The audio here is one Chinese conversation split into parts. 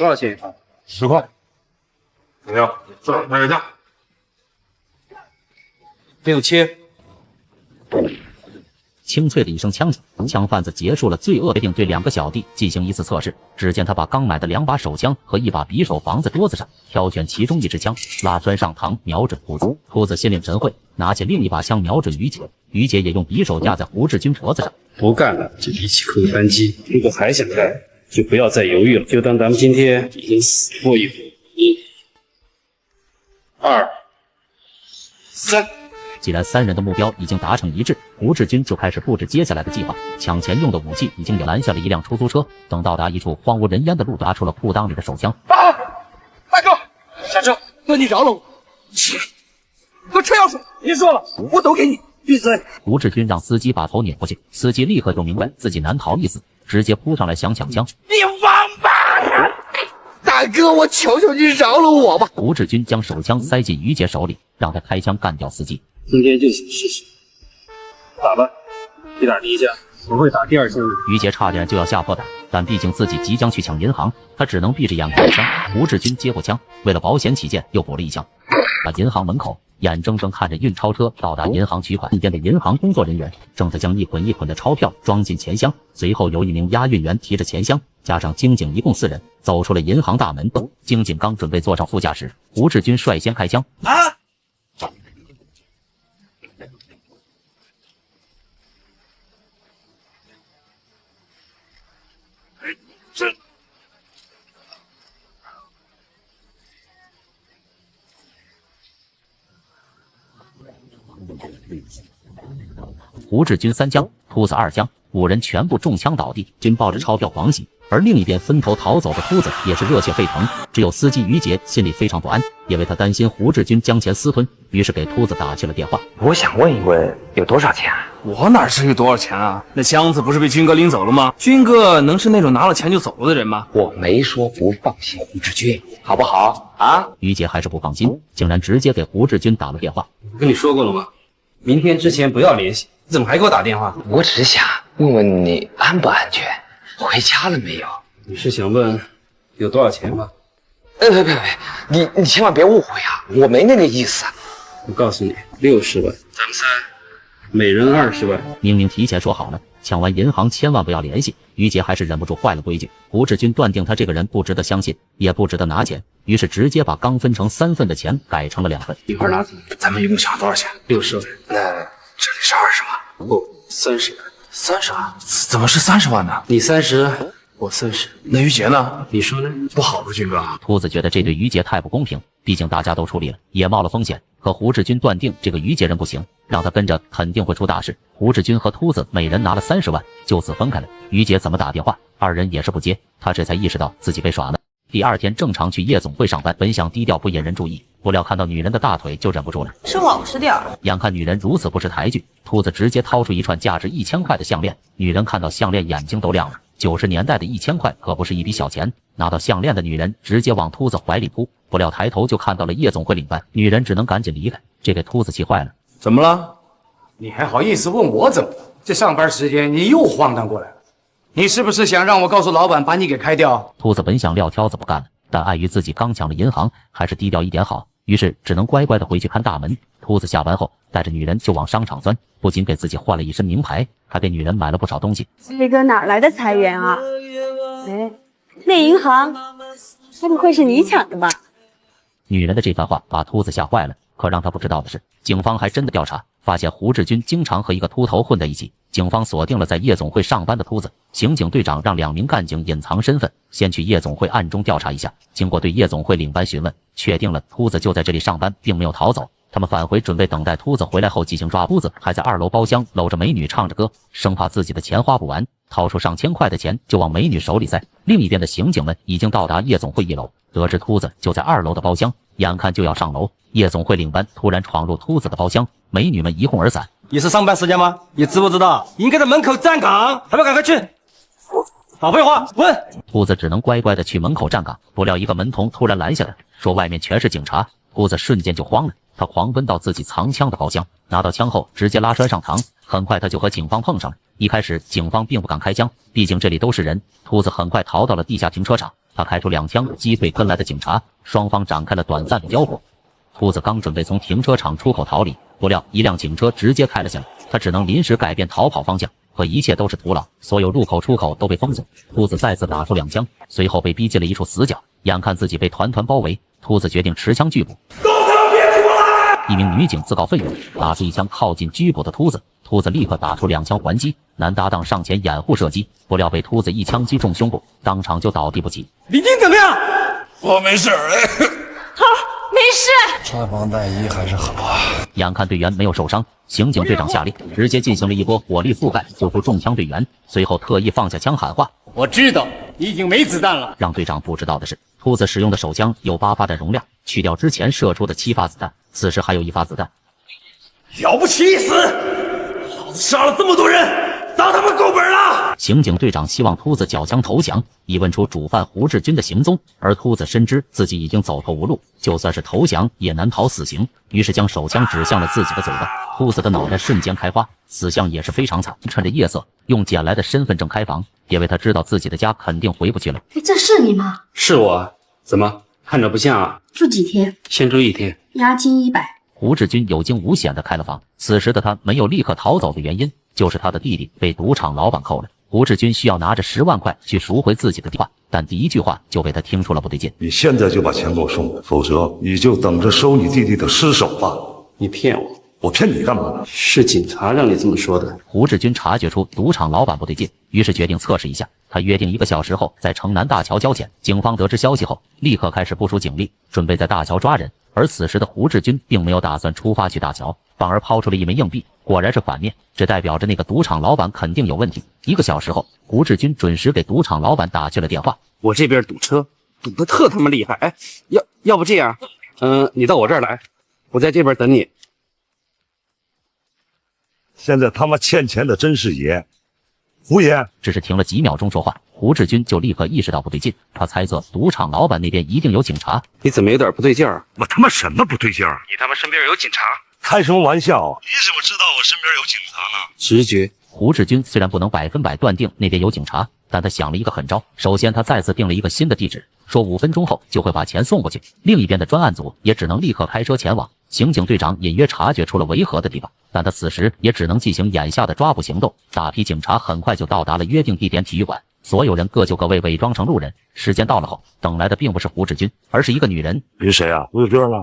多少钱？ 10块。怎么样？这买个价。没有切。清脆的一声枪响，枪贩子结束了罪恶，决定对2个小弟进行一次测试。只见他把刚买的2把手枪和1把匕首放在桌子上，挑选其中一支枪，拉栓上膛，瞄准秃子。秃子心领神会，拿起另一把枪瞄准于杰。于杰也用匕首架在胡志军脖子上。不干了，就一起扣扳机。如果还想干，就不要再犹豫了，就当咱们今天已经死过一回。1、2、3。既然3人的目标已经达成一致，胡志军就开始布置接下来的计划。抢钱用的武器已经有，拦下了一辆出租车。等到达一处荒无人烟的路，拿出了裤裆里的手枪。大哥，下车！哥，你饶了我！切，哥，车钥匙，别说了，我都给你。闭嘴！胡志军让司机把头拧过去，司机立刻就明白自己难逃一死，直接扑上来想抢枪。你王八蛋！大哥，我求求你饶了我吧！胡志军将手枪塞进于杰手里，让他开枪干掉司机。今天就想试试，打吧，你打第一枪，我会打第2枪的。于杰差点就要吓破胆，但毕竟自己即将去抢银行，他只能闭着眼开枪。胡志军接过枪，为了保险起见，又补了一枪。在银行门口，眼睁睁看着运钞车到达银行取款，一边的银行工作人员正在将一捆一捆的钞票装进钱箱，随后由一名押运员提着钱箱，加上经警，一共4人走出了银行大门。经警刚准备坐上副驾驶，胡志军率先开枪。胡志军3枪，秃子2枪，5人全部中枪倒地，均抱着钞票狂喜。而另一边分头逃走的秃子也是热血沸腾，只有司机于杰心里非常不安，因为他担心胡志军将钱私吞，于是给秃子打去了电话。我想问一问，有多少钱啊？我哪至于多少钱啊？那箱子不是被军哥拎走了吗？军哥能是那种拿了钱就走了的人吗？我没说不放心胡志军，好不好啊？于杰还是不放心，竟然直接给胡志军打了电话。我跟你说过了吗？明天之前不要联系。你怎么还给我打电话？我只是想问问你安不安全，回家了没有？你是想问有多少钱吗？别，你千万别误会啊，我没那个意思。我告诉你，60万，咱们3，每人20万。明明提前说好了，抢完银行千万不要联系，于杰还是忍不住坏了规矩。胡志军断定他这个人不值得相信，也不值得拿钱，于是直接把刚分成3份的钱改成了2份。一会儿拿走。咱们一共抢多少钱？60万。那这里是20万？不，30万。30万？怎么是30万呢？你30，我30。那于杰呢？你说呢？不好吧，军哥？秃子觉得这对于杰太不公平，毕竟大家都出力了，也冒了风险。可胡志军断定这个于杰人不行，让他跟着肯定会出大事。胡志军和秃子每人拿了30万，就此分开了。于杰怎么打电话，2人也是不接，他这才意识到自己被耍了。第2天正常去夜总会上班，本想低调不引人注意，不料看到女人的大腿就忍不住了。是老实点儿。眼看女人如此不识抬举，秃子直接掏出一串价值1000块的项链。女人看到项链眼睛都亮了。90年代的1000块可不是一笔小钱，拿到项链的女人直接往秃子怀里扑，不料抬头就看到了夜总会领班，女人只能赶紧离开，这给秃子气坏了。怎么了？你还好意思问我怎么了？这上班时间你又荒诞过来了，你是不是想让我告诉老板把你给开掉？秃子本想撂挑子不干了，但碍于自己刚抢了银行，还是低调一点好，于是只能乖乖的回去看大门。秃子下班后带着女人就往商场钻，不仅给自己换了一身名牌，还给女人买了不少东西。这个哪来的财源啊？哎，那银行该不会是你抢的吧？女人的这番话把秃子吓坏了，可让他不知道的是，警方还真的调查，发现胡志军经常和一个秃头混在一起。警方锁定了在夜总会上班的秃子，刑警队长让2名干警隐藏身份，先去夜总会暗中调查一下。经过对夜总会领班询问，确定了秃子就在这里上班，并没有逃走。他们返回准备等待秃子回来后进行抓捕。秃子还在2楼包厢搂着美女唱着歌，生怕自己的钱花不完，掏出上千块的钱就往美女手里塞。另一边的刑警们已经到达夜总会1楼，得知秃子就在2楼的包厢，眼看就要上楼，夜总会领班突然闯入秃子的包厢，美女们一哄而散。也是上班时间吗？你知不知道应该在门口站岗，还不赶快去？少废话，滚！秃子只能乖乖的去门口站岗，不料一个门童突然拦下来，说外面全是警察。秃子瞬间就慌了，他狂奔到自己藏枪的包厢，拿到枪后直接拉栓上膛，很快他就和警方碰上了。一开始警方并不敢开枪，毕竟这里都是人。秃子很快逃到了地下停车场，他开出2枪击退跟来的警察，双方展开了短暂的交火。秃子刚准备从停车场出口逃离，不料一辆警车直接开了下来，他只能临时改变逃跑方向，可一切都是徒劳，所有入口出口都被封锁。秃子再次打出2枪，随后被逼进了一处死角，眼看自己被团团包围，秃子决定持枪拒捕。一名女警自告奋勇，打出1枪靠近拘捕的秃子，秃子立刻打出2枪还击，男搭档上前掩护射击，不料被秃子1枪击中胸部，当场就倒地不起。李丁怎么样？我没事儿。好，没事。穿防弹衣还是好啊。眼看队员没有受伤，刑警队长下令，直接进行了一波火力覆盖，救出中枪队员，随后特意放下枪喊话：“我知道你已经没子弹了。”让队长不知道的是，秃子使用的手枪有8发弹容量，去掉之前射出的7发子弹，此时还有1发子弹。了不起一死！老子杀了这么多人，砸他们够本了！刑警队长希望秃子缴枪投降，以问出主犯胡志军的行踪，而秃子深知自己已经走投无路，就算是投降也难逃死刑，于是将手枪指向了自己的嘴巴。秃子的脑袋瞬间开花，死相也是非常惨。趁着夜色，用捡来的身份证开房，因为他知道自己的家肯定回不去了。这是你吗？是我，怎么看着不像啊？住几天？先住1天。押金100。胡志军有惊无险地开了房，此时的他没有立刻逃走的原因，就是他的弟弟被赌场老板扣了。胡志军需要拿着10万块去赎回自己的地话，但第一句话就被他听出了不对劲。你现在就把钱给我送来，否则你就等着收你弟弟的尸首吧。你骗我！我骗你干嘛？是警察让你这么说的。胡志军察觉出赌场老板不对劲，于是决定测试一下。他约定1个小时后在城南大桥交钱。警方得知消息后，立刻开始部署警力，准备在大桥抓人。而此时的胡志军并没有打算出发去大桥，反而抛出了1枚硬币，果然是反面，这代表着那个赌场老板肯定有问题。1个小时后，胡志军准时给赌场老板打去了电话。我这边赌车赌得特他妈厉害，哎，要不这样，你到我这儿来，我在这边等你。现在他妈欠钱的真是爷，胡爷。只是停了几秒钟说话，胡志军就立刻意识到不对劲，他猜测赌场老板那边一定有警察。你怎么有点不对劲儿？我他妈什么不对劲儿？你他妈身边有警察？开什么玩笑啊！你怎么知道我身边有警察呢？直觉。胡志军虽然不能100%断定那边有警察，但他想了一个狠招。首先，他再次定了一个新的地址，说5分钟后就会把钱送过去。另一边的专案组也只能立刻开车前往。刑警队长隐约察觉出了违和的地方，但他此时也只能进行眼下的抓捕行动。大批警察很快就到达了约定地点体育馆，所有人各就各位，伪装成路人。时间到了后，等来的并不是胡志军，而是一个女人。你是谁啊？胡志军呢？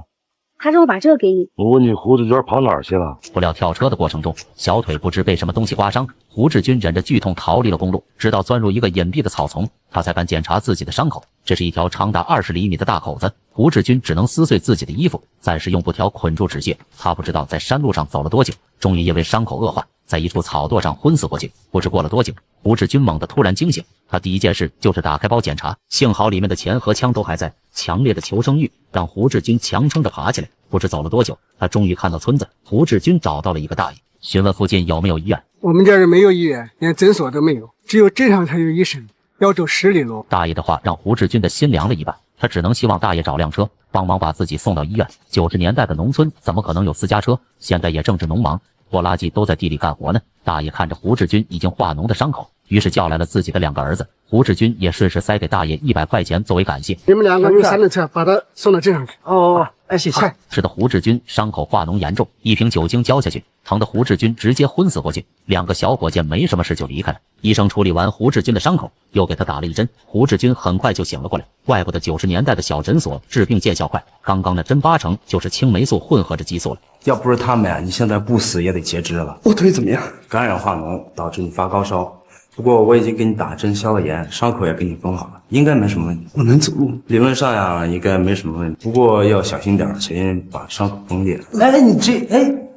他让我把这个给你。我问你，胡志军跑哪儿去了？不料跳车的过程中，小腿不知被什么东西刮伤，胡志军忍着剧痛逃离了公路，直到钻入一个隐蔽的草丛，他才敢检查自己的伤口。这是一条长达20厘米的大口子，胡志军只能撕碎自己的衣服，暂时用布条捆住止血。他不知道在山路上走了多久，终于因为伤口恶化，在一处草垛上昏死过去。不知过了多久，胡志军猛地突然惊醒，他第一件事就是打开包检查，幸好里面的钱和枪都还在。强烈的求生欲让胡志军强撑着爬起来。不知走了多久，他终于看到村子。胡志军找到了一个大爷，询问附近有没有医院。我们这儿没有医院，连诊所都没有，只有镇上才有医生，要走10里路。大爷的话让胡志军的心凉了一半，他只能希望大爷找辆车帮忙把自己送到医院。90年代的农村怎么可能有私家车？现在也正值农忙，拖拉机都在地里干活呢。大爷看着胡志军已经化脓的伤口，于是叫来了自己的2个儿子。胡志军也顺势塞给大爷100块钱作为感谢。你们2个用3轮车把他送到镇上去。哦，哎，谢谢。使得胡志军伤口化脓严重，1瓶酒精浇下去，疼得胡志军直接昏死过去。2个小伙见没什么事就离开了。医生处理完胡志军的伤口，又给他打了1针，胡志军很快就醒了过来。怪不得90年代的小诊所治病见效快，刚刚那针8成就是青霉素混合着激素了。要不是他们呀，你现在不死也得截肢了。我腿怎么样？感染化脓导致你发高烧，不过我已经给你打针消了炎，伤口也给你缝好了，应该没什么问题。我能走路？理论上呀，应该没什么问题，不过要小心点，小心把伤口崩裂。哎，你这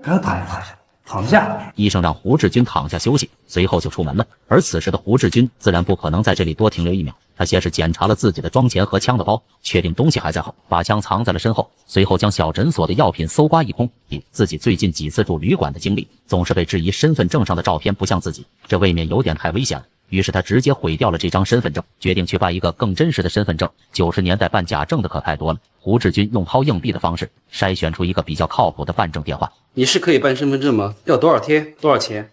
不要躺下，躺下。医生让胡志军躺下休息，随后就出门了。而此时的胡志军自然不可能在这里多停留1秒，他先是检查了自己的装钱和枪的包，确定东西还在后，把枪藏在了身后，随后将小诊所的药品搜刮一空。以自己最近几次住旅馆的经历，总是被质疑身份证上的照片不像自己，这未免有点太危险了。于是他直接毁掉了这张身份证，决定去办一个更真实的身份证。90年代办假证的可太多了。胡志军用抛硬币的方式筛选出一个比较靠谱的办证电话。你是可以办身份证吗？要多少天？多少钱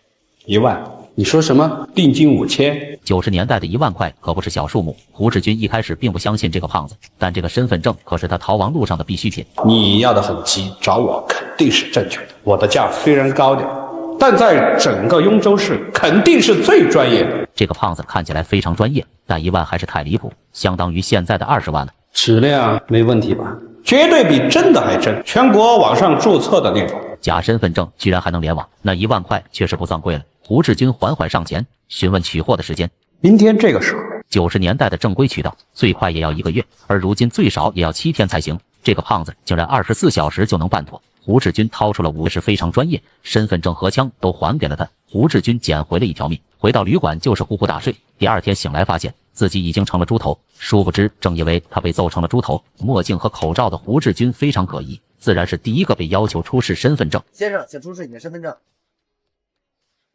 ？1万。你说什么？定金5000？90年代的1万块可不是小数目。胡志军一开始并不相信这个胖子，但这个身份证可是他逃亡路上的必需品。你要的很急，找我肯定是正确的。我的价虽然高点，但在整个雍州市肯定是最专业的。这个胖子看起来非常专业，但1万还是太离谱，相当于现在的20万了。质量没问题吧？绝对比真的还真，全国网上注册的那种。假身份证居然还能联网，那1万块确实不算贵了。胡志军缓缓上前询问取货的时间。明天这个时候。90年代的正规渠道最快也要1个月，而如今最少也要7天才行。这个胖子竟然24小时就能办妥。胡志军掏出了5是非常专业，身份证和枪都还给了他。胡志军捡回了1条命，回到旅馆就是呼呼大睡。第二天醒来发现自己已经成了猪头，殊不知正因为他被揍成了猪头，墨镜和口罩的胡志军非常可疑，自然是第一个被要求出示身份证。先生，请出示你的身份证，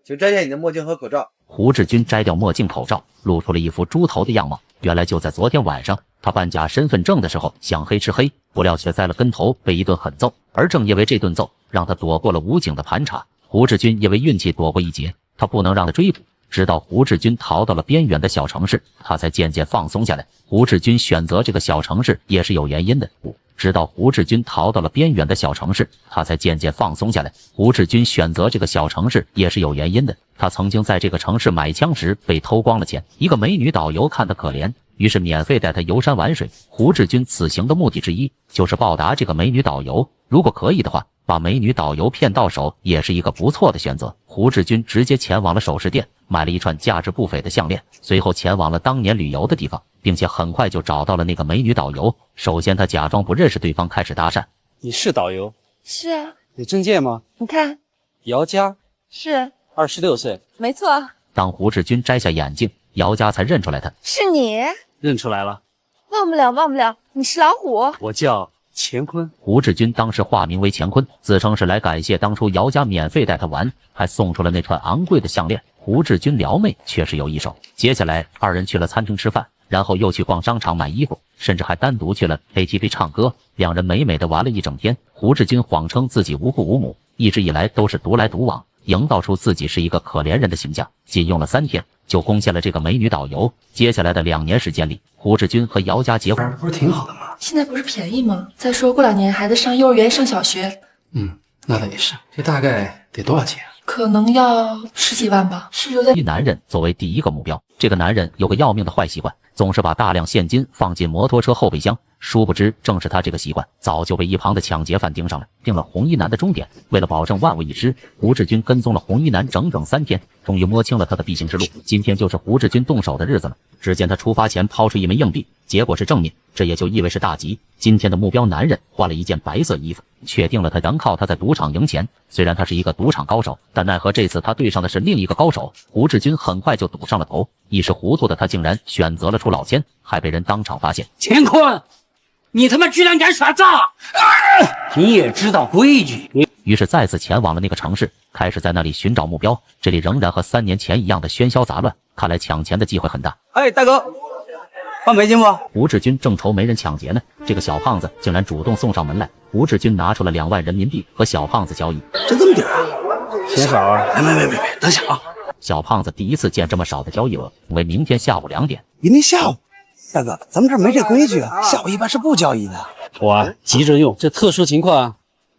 请摘下你的墨镜和口罩。胡志军摘掉墨镜口罩，露出了一副猪头的样貌。原来就在昨天晚上，他办假身份证的时候想黑吃黑，不料却栽了跟头，被一顿狠揍。而正因为这顿揍，让他躲过了武警的盘查。胡志军因为运气躲过一劫，他不能让他追捕。直到胡志军逃到了边远的小城市，他才渐渐放松下来。胡志军选择这个小城市也是有原因的。直到胡志军逃到了边远的小城市，他才渐渐放松下来。胡志军选择这个小城市也是有原因的。他曾经在这个城市买枪时被偷光了钱，一个美女导游看他可怜，于是免费带他游山玩水。胡志军此行的目的之一就是报答这个美女导游，如果可以的话，把美女导游骗到手也是一个不错的选择。胡志军直接前往了首饰店，买了一串价值不菲的项链，随后前往了当年旅游的地方，并且很快就找到了那个美女导游。首先他假装不认识对方，开始搭讪。你是导游？是啊。有证件吗？你看。姚佳？是。26岁。没错。当胡志军摘下眼镜，姚佳才认出来他。是你。认出来了。忘不了，忘不了，你是老虎。我叫乾坤。胡志军当时化名为乾坤，自称是来感谢当初姚家免费带他玩，还送出了那串昂贵的项链。胡志军撩妹确实有一手。接下来二人去了餐厅吃饭，然后又去逛商场买衣服，甚至还单独去了 KTV 唱歌。两人美美的玩了一整天。胡志军谎称自己无父无母，一直以来都是独来独往，营造出自己是一个可怜人的形象。仅用了3天就攻陷了这个美女导游。接下来的2年时间里，胡志军和姚家结婚，不是挺好的吗？现在不是便宜吗？再说过2年孩子上幼儿园上小学。那倒也是。这大概得多少钱？可能要10几万吧。是留在以男人作为第一个目标。这个男人有个要命的坏习惯，总是把大量现金放进摩托车后备箱。殊不知正是他这个习惯早就被一旁的抢劫犯盯上了，定了红衣男的终点。为了保证万无一失，胡志军跟踪了红衣男整整3天，终于摸清了他的必经之路。今天就是胡志军动手的日子了。只见他出发前抛出1枚硬币，结果是正面，这也就意味是大吉。今天的目标男人换了一件白色衣服，确定了他能靠他在赌场赢钱。虽然他是一个赌场高手，但奈何这次他对上的是另一个高手。胡志军很快就赌上了头，一时糊涂的他竟然选择了出老千，还被人当场发现。乾坤，你他妈居然敢耍诈！你也知道规矩。于是再次前往了那个城市，开始在那里寻找目标。这里仍然和3年前一样的喧嚣杂乱，看来抢钱的机会很大。哎，大哥，换美金不？胡志军正愁没人抢劫呢，这个小胖子竟然主动送上门来。胡志军拿出了2万人民币和小胖子交易。就这么点啊？嫌少啊？没，等下啊。小胖子第一次见这么少的交易额，为明天下午2点。明天下午？大哥，咱们这儿没这规矩啊，下午一般是不交易的。我急着用，这特殊情况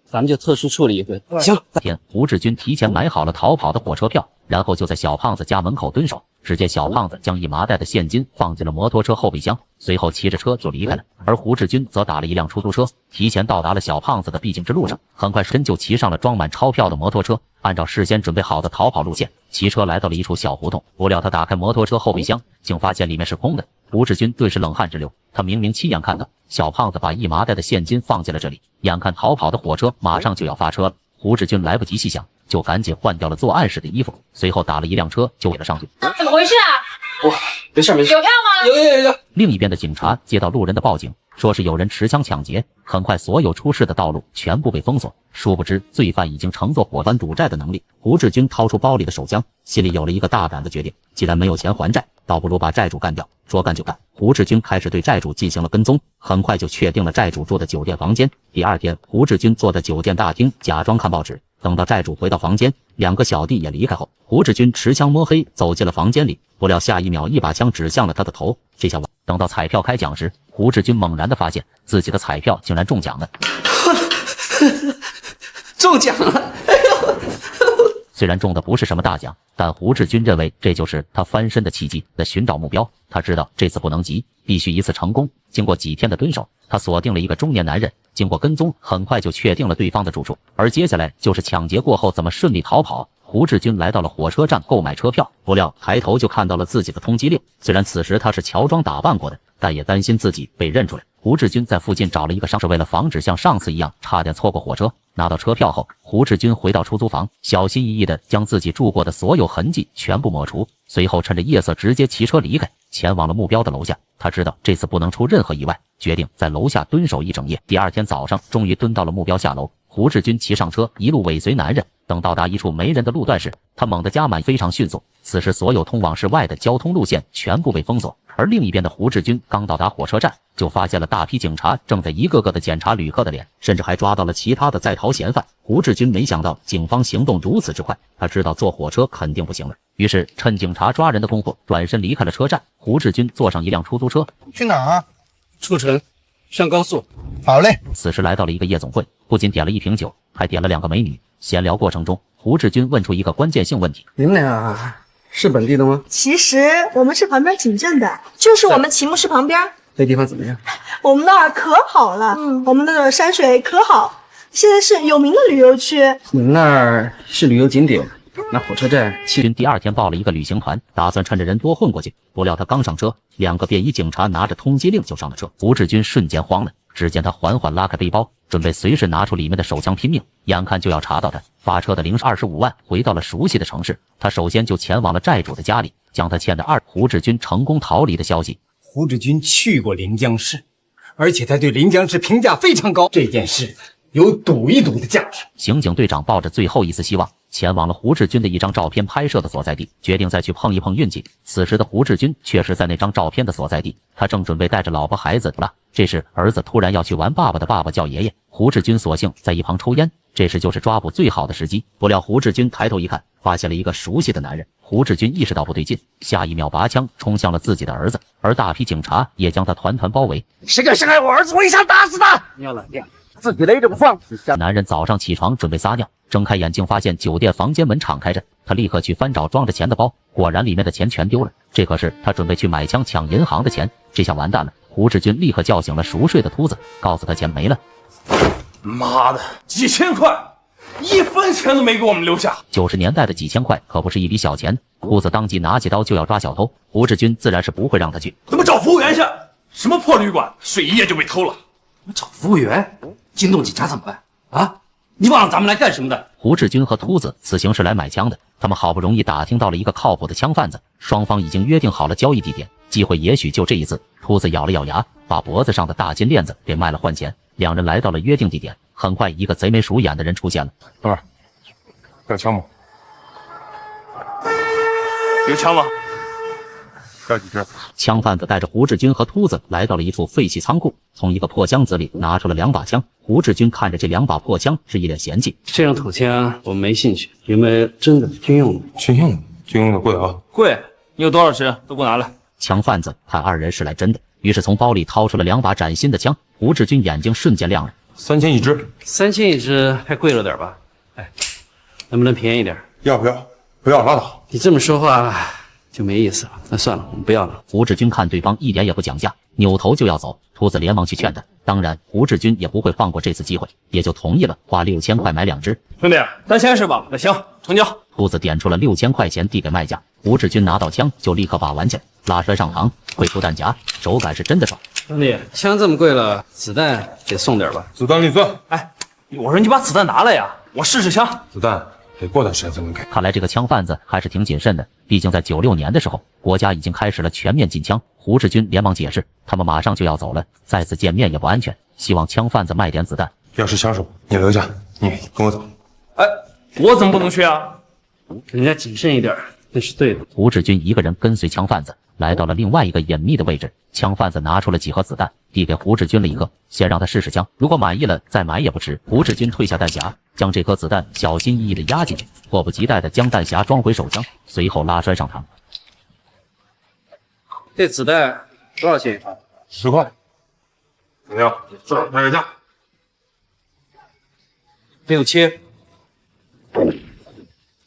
咱们就特殊处理一顿。行。天，胡志军提前买好了逃跑的火车票，然后就在小胖子家门口蹲守。只见小胖子将1麻袋的现金放进了摩托车后备箱，随后骑着车就离开了。而胡志军则打了一辆出租车，提前到达了小胖子的必经之路上。很快真就骑上了装满钞票的摩托车，按照事先准备好的逃跑路线，骑车来到了一处小胡同。不料他打开摩托车后备箱，竟发现里面是空的。胡志军顿时冷汗直流，他明明亲眼看到小胖子把1麻袋的现金放进了这里，眼看逃跑的火车马上就要发车了。胡志军来不及细想，就赶紧换掉了作案时的衣服，随后打了一辆车就给了上去。怎么回事啊？没事。有票吗？有。另一边的警察接到路人的报警，说是有人持枪抢劫。很快所有出事的道路全部被封锁，殊不知罪犯已经乘坐火端赌债的能力。胡志军掏出包里的手枪，心里有了一个大胆的决定，既然没有钱还债，倒不如把债主干掉。说干就干，胡志军开始对债主进行了跟踪，很快就确定了债主住的酒店房间。第2天，胡志军坐在酒店大厅假装看报纸，等到债主回到房间，两个小弟也离开后，胡志军持枪摸黑走进了房间里，不料下一秒一把枪指向了他的头。这下等到彩票开奖时，胡志军猛然的发现自己的彩票竟然中奖了，中奖了！虽然中的不是什么大奖，但胡志军认为这就是他翻身的契机。在寻找目标，他知道这次不能急，必须一次成功。经过几天的蹲守，他锁定了一个中年男人，经过跟踪，很快就确定了对方的住处。而接下来就是抢劫过后怎么顺利逃跑。胡志军来到了火车站购买车票，不料抬头就看到了自己的通缉令。虽然此时他是乔装打扮过的，但也担心自己被认出来。胡志军在附近找了一个商是为了防止像上次一样差点错过火车。拿到车票后，胡志军回到出租房，小心翼翼地将自己住过的所有痕迹全部抹除，随后趁着夜色直接骑车离开，前往了目标的楼下。他知道这次不能出任何意外，决定在楼下蹲守一整夜。第二天早上，终于蹲到了目标下楼。胡志军骑上车，一路尾随男人。等到达一处没人的路段时，他猛地加满，非常迅速。此时，所有通往市外的交通路线全部被封锁。而另一边的胡志军刚到达火车站，就发现了大批警察正在一个个的检查旅客的脸，甚至还抓到了其他的在逃嫌犯。胡志军没想到警方行动如此之快，他知道坐火车肯定不行了，于是趁警察抓人的功夫，转身离开了车站。胡志军坐上一辆出租车，去哪儿啊？出城，上高速。好嘞。此时来到了一个夜总会，不仅点了一瓶酒，还点了2个美女。闲聊过程中，胡志军问出一个关键性问题：你们俩是本地的吗？其实我们是旁边景镇的，就是我们齐木市旁边。那地方怎么样？我们那儿可好了，我们那儿山水可好，现在是有名的旅游区。你们那儿是旅游景点，那火车站。军第二天报了一个旅行团，打算趁着人多混过去。不料他刚上车，2个便衣警察拿着通缉令就上了车。胡志军瞬间慌了，只见他缓缓拉开背包，准备随时拿出里面的手枪拼命。眼看就要查到他发车的25万，回到了熟悉的城市。他首先就前往了债主的家里，将他欠的胡志军成功逃离的消息。胡志军去过临江市，而且他对临江市评价非常高，这件事有赌一赌的价值。刑警队长抱着最后一丝希望，前往了胡志军的一张照片拍摄的所在地，决定再去碰一碰运气。此时的胡志军确实在那张照片的所在地，他正准备带着老婆孩子了。这时儿子突然要去玩，爸爸的爸爸叫爷爷，胡志军索性在一旁抽烟。这时就是抓捕最好的时机。不料胡志军抬头一看，发现了一个熟悉的男人。胡志军意识到不对劲，下一秒拔枪冲向了自己的儿子，而大批警察也将他团团包围。谁敢伤害我儿子，我一枪打死他！你要冷静，自己勒着不放。男人早上起床准备撒尿，睁开眼睛发现酒店房间门敞开着，他立刻去翻找装着钱的包，果然里面的钱全丢了。这可是他准备去买枪抢银行的钱，这下完蛋了。胡志军立刻叫醒了熟睡的秃子，告诉他钱没了。妈的，几千块，1分钱都没给我们留下。90年代的几千块可不是一笔小钱，秃子当即拿起刀就要抓小偷，胡志军自然是不会让他去。怎么找服务员去？什么破旅馆，睡一夜就被偷了？找服务员？惊动警察怎么办啊？你忘了咱们来干什么的？胡志军和秃子此行是来买枪的，他们好不容易打听到了一个靠谱的枪贩子，双方已经约定好了交易地点，机会也许就这一次。秃子咬了咬牙，把脖子上的大金链子给卖了换钱。两人来到了约定地点，很快一个贼眉鼠眼的人出现了。等会儿，要枪吗？有枪吗？要几支？枪贩子带着胡志军和秃子来到了一处废弃仓库，从一个破箱子里拿出了2把枪。胡志军看着这2把破枪，是一脸嫌弃。这种土枪我没兴趣，有没有真的军用的？军用的贵啊！贵，你有多少支都给我拿来。枪贩子看2人是来真的，于是从包里掏出了2把崭新的枪。胡志军眼睛瞬间亮了，3000一支，3000一支还贵了点吧？哎，能不能便宜点？要不要？不要拉倒。你这么说话就没意思了。那算了，我们不要了。胡志军看对方一点也不讲价，扭头就要走。秃子连忙去劝他，当然胡志军也不会放过这次机会，也就同意了，花6000块买2支。兄弟，单签是吧？那行，成交。秃子点出了6000块钱递给卖家，胡志军拿到枪就立刻把玩起来，拉栓上膛，退出弹夹，手感是真的爽。兄弟，枪这么贵了，子弹得送点吧？子弹另算。哎，我说你把子弹拿来呀，我试试枪。子弹得过段时间才能给。看来这个枪贩子还是挺谨慎的，毕竟在96年的时候，国家已经开始了全面禁枪。胡志军连忙解释，他们马上就要走了，再次见面也不安全，希望枪贩子卖点子弹。要是枪手，你留下，你跟我走。哎，我怎么不能去啊？人家谨慎一点，那是对的。胡志军一个人跟随枪贩子来到了另外一个隐秘的位置，枪贩子拿出了几盒子弹，递给胡志军了一个，先让他试试枪，如果满意了再买也不迟。胡志军退下弹夹，将这颗子弹小心翼翼地压进去，迫不及待地将弹匣装回手枪，随后拉栓上膛。这子弹多少钱？10块。怎么样？这买个价。没有切。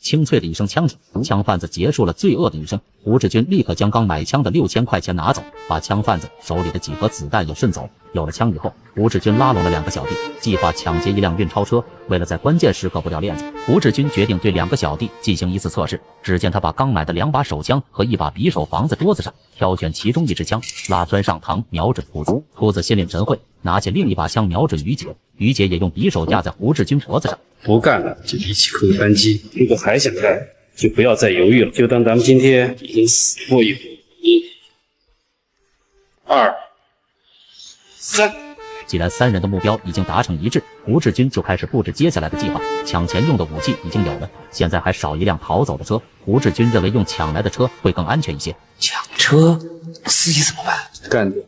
清脆的一声枪响，枪贩子结束了罪恶的一生。胡志军立刻将刚买枪的6000块钱拿走，把枪贩子手里的几盒子弹也顺走。有了枪以后，胡志军拉拢了2个小弟，计划抢劫一辆运钞车。为了在关键时刻不掉链子，胡志军决定对2个小弟进行一次测试。只见他把刚买的2把手枪和1把匕首放在桌子上，挑选其中一支枪，拉栓上膛，瞄准秃子。秃子心领神会，拿起另一把枪瞄准于杰。于杰也用匕首架在胡志军脖子上。不干了就一起扣扳机，如果还想干，就不要再犹豫了，就当咱们今天已经死过一回。1、2、3。既然3人的目标已经达成一致，胡志军就开始布置接下来的计划。抢钱用的武器已经有了，现在还少一辆逃走的车。胡志军认为用抢来的车会更安全一些。抢车，司机怎么办？干掉。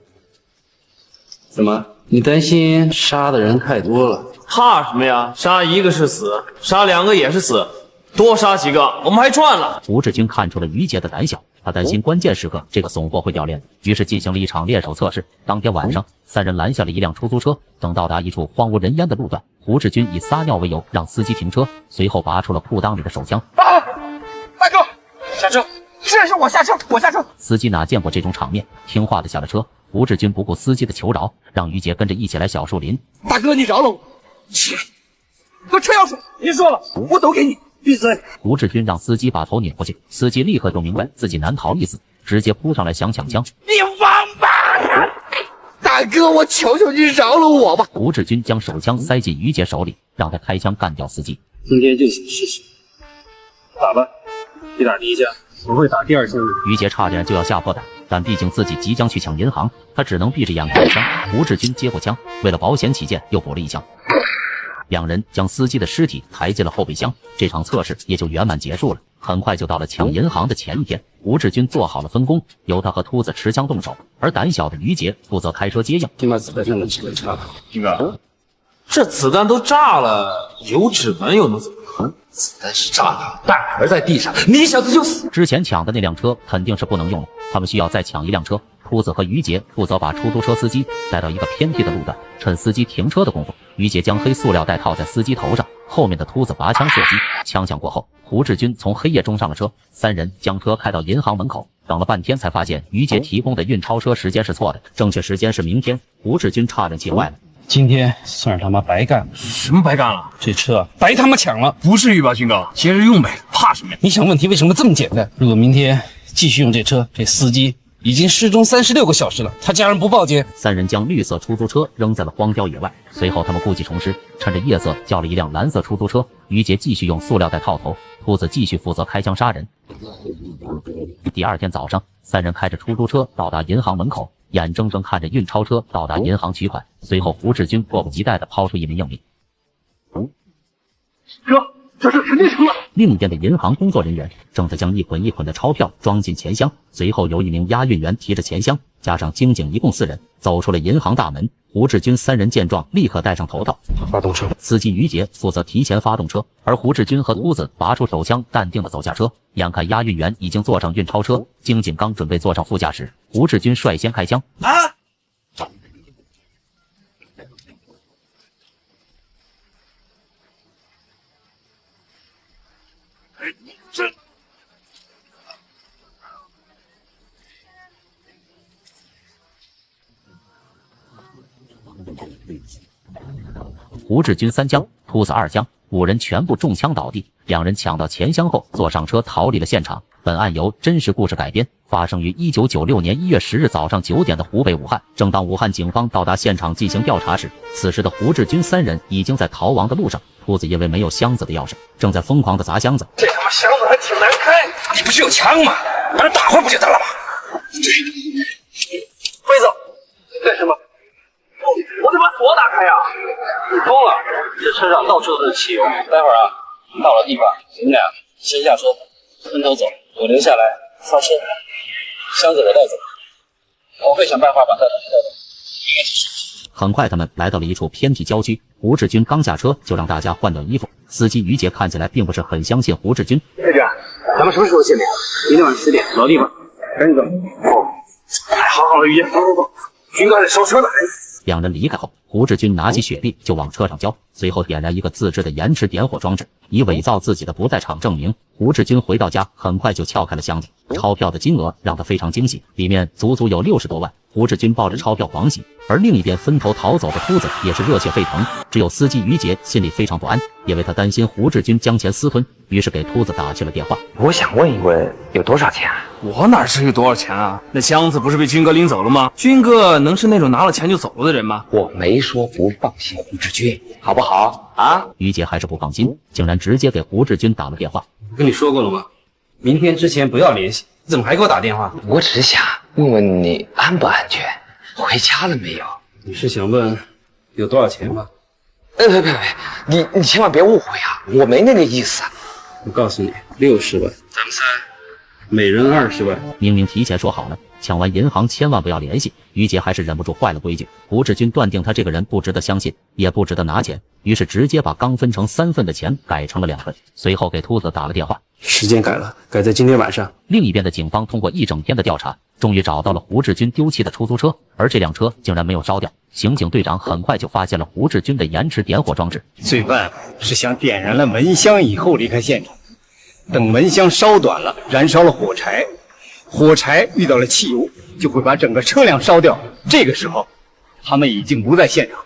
怎么？你担心杀的人太多了？怕什么呀？杀1个是死，杀2个也是死，多杀几个我们还赚了。胡志军看出了于杰的胆小，他担心关键时刻这个怂货会掉链子，于是进行了一场猎手测试。当天晚上，3人拦下了一辆出租车，等到达一处荒无人烟的路段，胡志军以撒尿为由让司机停车，随后拔出了裤裆里的手枪。大哥，下车！这是我下车，我下车！司机哪见过这种场面，听话的下了车。胡志军不顾司机的求饶，让于杰跟着一起来小树林。大哥，你饶了我！切，把车钥匙，别说了，我都给你。闭嘴！胡志军让司机把头拧过去，司机立刻就明白自己难逃一死，直接扑上来想抢枪。你王八！大哥，我求求你饶了我吧！胡志军将手枪塞进于杰手里，让他开枪干掉司机。今天就想试试，打吧，你打第1枪，不会打第2枪。于杰差点就要吓破胆，但毕竟自己即将去抢银行，他只能闭着眼开枪。胡志军接过枪，为了保险起见，又补了1枪。2人将司机的尸体抬进了后备箱，这场测试也就圆满结束了。很快就到了抢银行的前一天，胡志军做好了分工，由他和秃子持枪动手，而胆小的于杰负责开车接应。先把子弹上的指纹插了。金哥，这子弹都炸了，有指纹又能怎么样？子弹是炸了，弹壳在地上，你小子就死。之前抢的那辆车肯定是不能用了，他们需要再抢一辆车。秃子和于杰负责把出租车司机带到一个偏僻的路段，趁司机停车的功夫，于杰将黑塑料袋套在司机头上，后面的秃子拔枪射击。枪响过后，胡志军从黑夜中上了车，3人将车开到银行门口，等了半天才发现于杰提供的运钞车时间是错的，正确时间是明天。胡志军差点气坏了，今天算是他妈白干了。什么白干了？这车白他妈抢了！不至于吧，军哥，接着用呗，怕什么呀？你想问题为什么这么简单？如果明天继续用这车，这司机已经失踪36个小时了，他家人不报警。3人将绿色出租车扔在了荒郊野外，随后他们故技重施，趁着夜色叫了一辆蓝色出租车。于杰继续用塑料袋套头，秃子继续负责开枪杀人。第2天早上，3人开着出租车到达银行门口，眼睁睁看着运钞车到达银行取款。随后胡志军迫不及待地抛出一枚硬币。哥，这事肯定成了。另一边的银行工作人员正在将一捆一捆的钞票装进钱箱，随后由一名押运员提着钱箱，加上经警一共4人走出了银行大门。胡志军3人见状立刻戴上头套，发动车。司机于杰负责提前发动车，而胡志军和秃子拔出手枪，淡定地走下车。眼看押运员已经坐上运钞车，经警刚准备坐上副驾驶，胡志军率先开枪。胡志军3枪，秃子2枪，5人全部中枪倒地。2人抢到钱箱后，坐上车逃离了现场。本案由真实故事改编，发生于1996年1月10日早上9点的湖北武汉。正当武汉警方到达现场进行调查时，此时的胡志军3人已经在逃亡的路上。秃子因为没有箱子的钥匙，正在疯狂地砸箱子。这他妈箱子还挺难开，你不是有枪吗？把它打坏不就得了吗？辉子，干什么？我得把锁打开呀！你疯了？这车上到处都是汽油。待会儿啊，到了地方，你们俩先下车，分头走，我留下来发车，箱子我带走，我会想办法把它带走。很快他们来到了一处偏僻郊区，胡志军刚下车就让大家换掉衣服。司机于杰看起来并不是很相信胡志军。队长，咱们什么时候见面？明天晚上10点，老地方，赶紧走。好，于杰，走。军哥在烧车呢。两人离开后，胡志军拿起雪碧就往车上浇，随后点燃一个自制的延迟点火装置，以伪造自己的不在场证明。胡志军回到家，很快就撬开了箱子，钞票的金额让他非常惊喜，里面足足有60多万。胡志军抱着钞票狂喜，而另一边分头逃走的秃子也是热血沸腾。只有司机于杰心里非常不安，因为他担心胡志军将钱私吞，于是给秃子打去了电话。我想问一问，有多少钱啊？我哪知有多少钱啊？那箱子不是被军哥领走了吗？军哥能是那种拿了钱就走了的人吗？我没说不放心胡志军，好不好啊？于杰还是不放心，竟然直接给胡志军打了电话。我跟你说过了吗？明天之前不要联系。你怎么还给我打电话？我只是想问问你安不安全，回家了没有？你是想问有多少钱吗？别，你千万别误会啊，我没那个意思。我告诉你，60万，咱们3，每人20万。明明提前说好了，抢完银行千万不要联系，于杰还是忍不住坏了规矩。胡志军断定他这个人不值得相信，也不值得拿钱，于是直接把刚分成3份的钱改成了2份，随后给秃子打了电话。时间改了，改在今天晚上。另一边的警方通过1整天的调查，终于找到了胡志军丢弃的出租车，而这辆车竟然没有烧掉。刑警队长很快就发现了胡志军的延迟点火装置。罪犯是想点燃了蚊香以后离开现场，等蚊香烧短了，燃烧了火柴，火柴遇到了汽油，就会把整个车辆烧掉。这个时候，他们已经不在现场。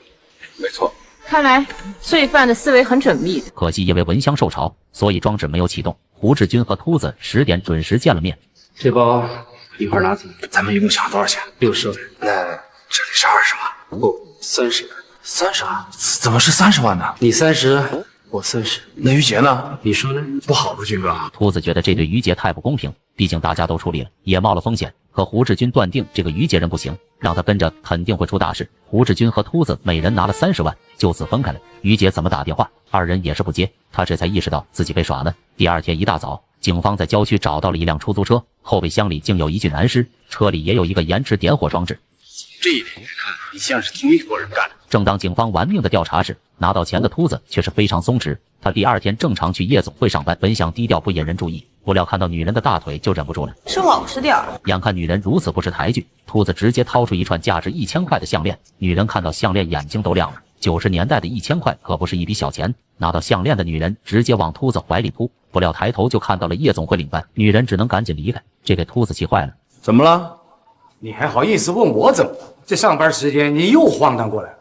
没错。看来罪犯的思维很缜密。可惜因为蚊香受潮，所以装置没有启动。胡志军和秃子10点准时见了面。这包一块拿走。咱们一共抢多少钱？60万。那这里是20万。不，30万。30万？怎么是30万呢？你30，我30。那于杰呢？你说呢？不好吧，军哥？秃子觉得这对于杰太不公平，毕竟大家都出力了，也冒了风险。可胡志军断定这个于杰人不行，让他跟着肯定会出大事。胡志军和秃子每人拿了30万，就此分开了。于杰怎么打电话，二人也是不接，他这才意识到自己被耍了。第二天一大早，警方在郊区找到了一辆出租车，后备箱里竟有一具男尸，车里也有一个延迟点火装置。这一点看，你像是同一伙人干的。正当警方玩命的调查时，拿到钱的秃子却是非常松弛。他第二天正常去夜总会上班，本想低调不引人注意，不料看到女人的大腿就忍不住了。是老实点儿。眼看女人如此不识抬举，秃子直接掏出一串价值1000块的项链。女人看到项链眼睛都亮了。90年代的1000块可不是一笔小钱。拿到项链的女人直接往秃子怀里扑，不料抬头就看到了夜总会领班，女人只能赶紧离开，这给秃子气坏了。怎么了？你还好意思问我怎么了？这上班时间你又晃荡过来了，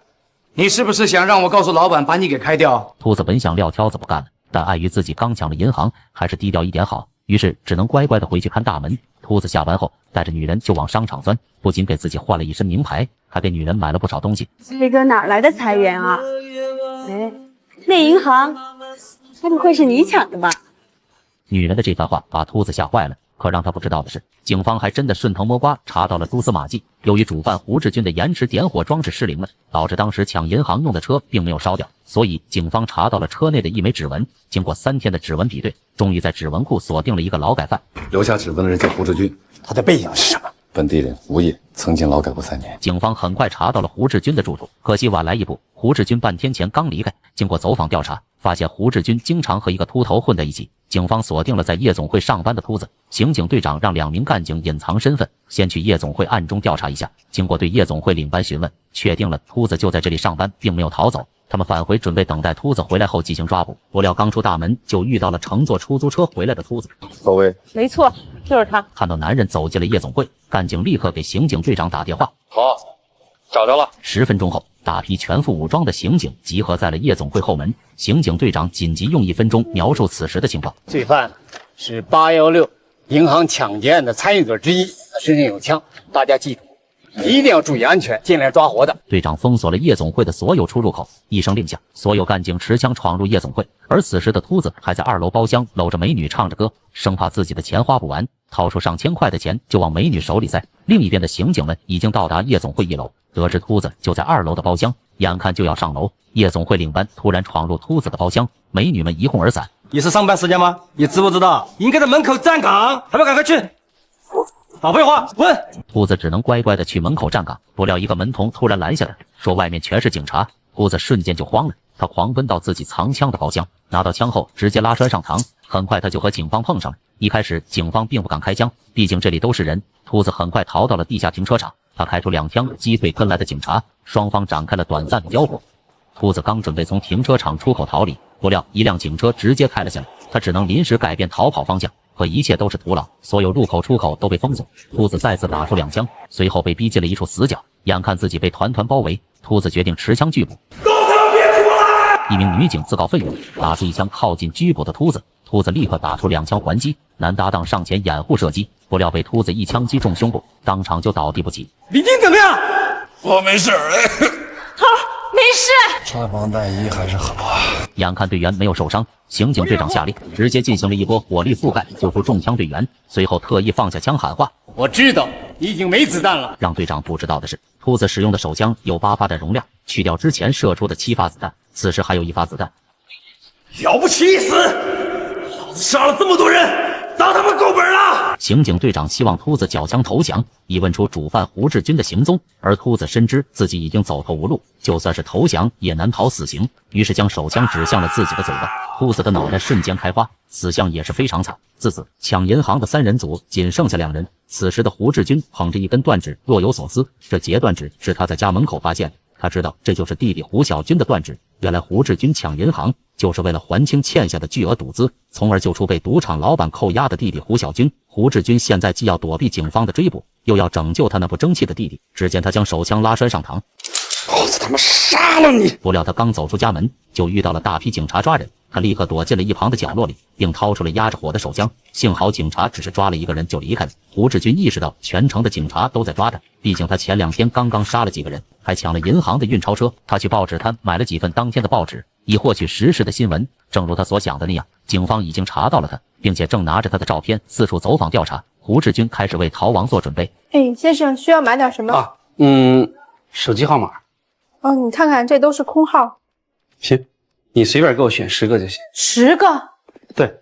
你是不是想让我告诉老板把你给开掉？秃子本想撂挑子不干了，但碍于自己刚抢了银行，还是低调一点好，于是只能乖乖的回去看大门。秃子下班后带着女人就往商场钻，不仅给自己换了一身名牌，还给女人买了不少东西。这个哪来的财源啊？哎，那银行该不会是你抢的吧？女人的这番话把秃子吓坏了。可让他不知道的是，警方还真的顺藤摸瓜查到了蛛丝马迹。由于主犯胡志军的延迟点火装置失灵了，导致当时抢银行用的车并没有烧掉，所以警方查到了车内的一枚指纹。经过3天的指纹比对，终于在指纹库锁定了一个劳改犯。留下指纹的人叫胡志军，他的背景是什么？本地人，无业，曾经劳改过3年。警方很快查到了胡志军的住处，可惜晚来一步，胡志军半天前刚离开。经过走访调查，发现胡志军经常和一个秃头混在一起。警方锁定了在夜总会上班的秃子，刑警队长让2名干警隐藏身份，先去夜总会暗中调查一下。经过对夜总会领班询问，确定了秃子就在这里上班，并没有逃走。他们返回准备等待秃子回来后进行抓捕，不料刚出大门就遇到了乘坐出租车回来的秃子。各位，没错，就是他。看到男人走进了夜总会，干警立刻给刑警队长打电话。好，找着了。10分钟后，大批全副武装的刑警集合在了夜总会后门。刑警队长紧急用1分钟描述此时的情况。罪犯是816银行抢劫案的参与者之一，他身上有枪，大家记住，一定要注意安全，尽量抓活的。队长封锁了夜总会的所有出入口，一声令下，所有干警持枪闯入夜总会。而此时的秃子还在2楼包厢搂着美女唱着歌，生怕自己的钱花不完，掏出上千块的钱就往美女手里塞。另一边的刑警们已经到达夜总会1楼，得知秃子就在2楼的包厢，眼看就要上楼，夜总会领班突然闯入秃子的包厢，美女们一哄而散。你是上班时间吗？你知不知道应该在门口站岗，还不赶快去？少废话，滚！秃子只能乖乖的去门口站岗，不料一个门童突然拦下他，说外面全是警察。秃子瞬间就慌了，他狂奔到自己藏枪的包厢，拿到枪后直接拉栓上膛。很快他就和警方碰上了。一开始警方并不敢开枪，毕竟这里都是人。秃子很快逃到了地下停车场，他开出2枪击退跟来的警察，双方展开了短暂的交火。秃子刚准备从停车场出口逃离，不料一辆警车直接开了下来，他只能临时改变逃跑方向。可一切都是徒劳，所有入口出口都被封锁。秃子再次打出2枪，随后被逼进了一处死角。眼看自己被团团包围，秃子决定持枪拒捕。一名女警自告奋勇，打出1枪靠近拘捕的秃子。秃子立刻打出2枪还击，男搭档上前掩护射击，不料被秃子1枪击中胸部，当场就倒地不起。李丁怎么样？我没事。好，没事。穿防弹衣还是好啊。眼看队员没有受伤，刑警队长下令，直接进行了一波火力覆盖，救出中枪队员。随后特意放下枪喊话：“我知道你已经没子弹了。”让队长不知道的是，秃子使用的手枪有8发弹容量，去掉之前射出的7发子弹，此时还有1发子弹。了不起一死！老子杀了这么多人，砸他们够本了！刑警队长希望秃子缴枪投降，以问出主犯胡志军的行踪。而秃子深知自己已经走投无路，就算是投降也难逃死刑，于是将手枪指向了自己的嘴巴。秃子的脑袋瞬间开花，死相也是非常惨。自此，抢银行的3人组仅剩下2人。此时的胡志军捧着一根断指，若有所思。这截断指是他在家门口发现的，他知道这就是弟弟胡小军的断指。原来胡志军抢银行就是为了还清欠下的巨额赌资，从而救出被赌场老板扣押的弟弟胡小军。胡志军现在既要躲避警方的追捕，又要拯救他那不争气的弟弟。只见他将手枪拉栓上膛，老子他妈杀了你！不料他刚走出家门，就遇到了大批警察抓人。他立刻躲进了一旁的角落里，并掏出了压着火的手枪。幸好警察只是抓了1个人就离开了。胡志军意识到全城的警察都在抓他，毕竟他前2天刚刚杀了几个人，还抢了银行的运钞车。他去报纸摊买了几份当天的报纸，以获取实时的新闻。正如他所想的那样，警方已经查到了他，并且正拿着他的照片四处走访调查。胡志军开始为逃亡做准备。哎，先生，需要买点什么？啊，手机号码。哦，你看看，这都是空号。行，你随便给我选10个就行。10个？对，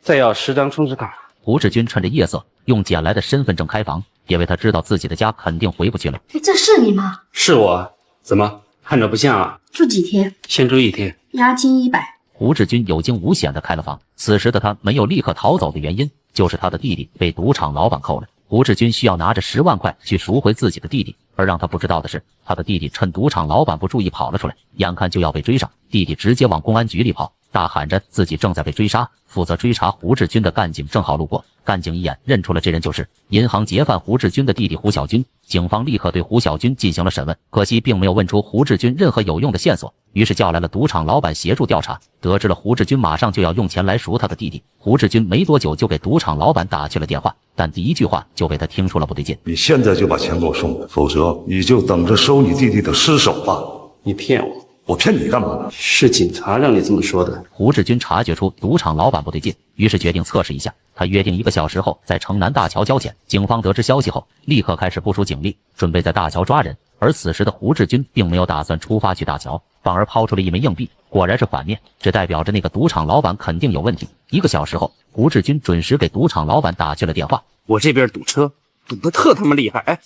再要10张充值卡。胡志军趁着夜色，用捡来的身份证开房，因为他知道自己的家肯定回不去了。这是你吗？是我，怎么看着不像啊？住几天？先住1天，押金100。胡志军有惊无险地开了房。此时的他没有立刻逃走的原因，就是他的弟弟被赌场老板扣了。胡志军需要拿着10万块去赎回自己的弟弟，而让他不知道的是，他的弟弟趁赌场老板不注意跑了出来，眼看就要被追上，弟弟直接往公安局里跑，大喊着自己正在被追杀。负责追查胡志军的干警正好路过，干警一眼认出了这人就是银行劫犯胡志军的弟弟胡小军。警方立刻对胡小军进行了审问，可惜并没有问出胡志军任何有用的线索，于是叫来了赌场老板协助调查。得知了胡志军马上就要用钱来赎他的弟弟，胡志军没多久就给赌场老板打去了电话，但第1句话就被他听出了不对劲。你现在就把钱给我送来，否则你就等着收你弟弟的尸首吧。你骗我！我骗你干嘛？是警察让你这么说的。胡志军察觉出赌场老板不对劲，于是决定测试一下。他约定1个小时后在城南大桥交钱。警方得知消息后，立刻开始部署警力，准备在大桥抓人。而此时的胡志军并没有打算出发去大桥，反而抛出了1枚硬币，果然是反面，这代表着那个赌场老板肯定有问题。1个小时后，胡志军准时给赌场老板打去了电话。我这边赌车赌得特他妈厉害，哎，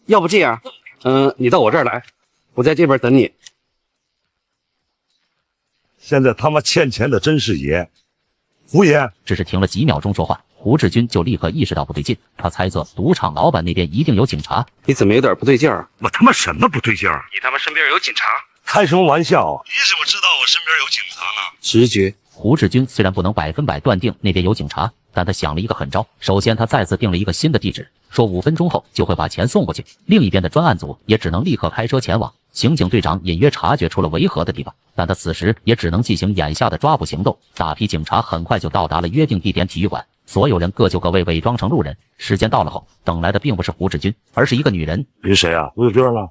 要不这样，你到我这儿来，我在这边等你。现在他妈欠钱的真是爷，胡爷。只是停了几秒钟说话，胡志军就立刻意识到不对劲，他猜测赌场老板那边一定有警察。你怎么有点不对劲儿？我他妈什么不对劲儿？你他妈身边有警察？开什么玩笑？你怎么知道我身边有警察呢？直觉。胡志军虽然不能100%断定那边有警察，但他想了一个狠招。首先他再次定了一个新的地址，说5分钟后就会把钱送过去。另一边的专案组也只能立刻开车前往。刑警队长隐约察觉出了违和的地方，但他此时也只能进行眼下的抓捕行动。大批警察很快就到达了约定地点体育馆，所有人各就各位，伪装成路人。时间到了后，等来的并不是胡志军，而是一个女人。你谁啊？胡志军呢？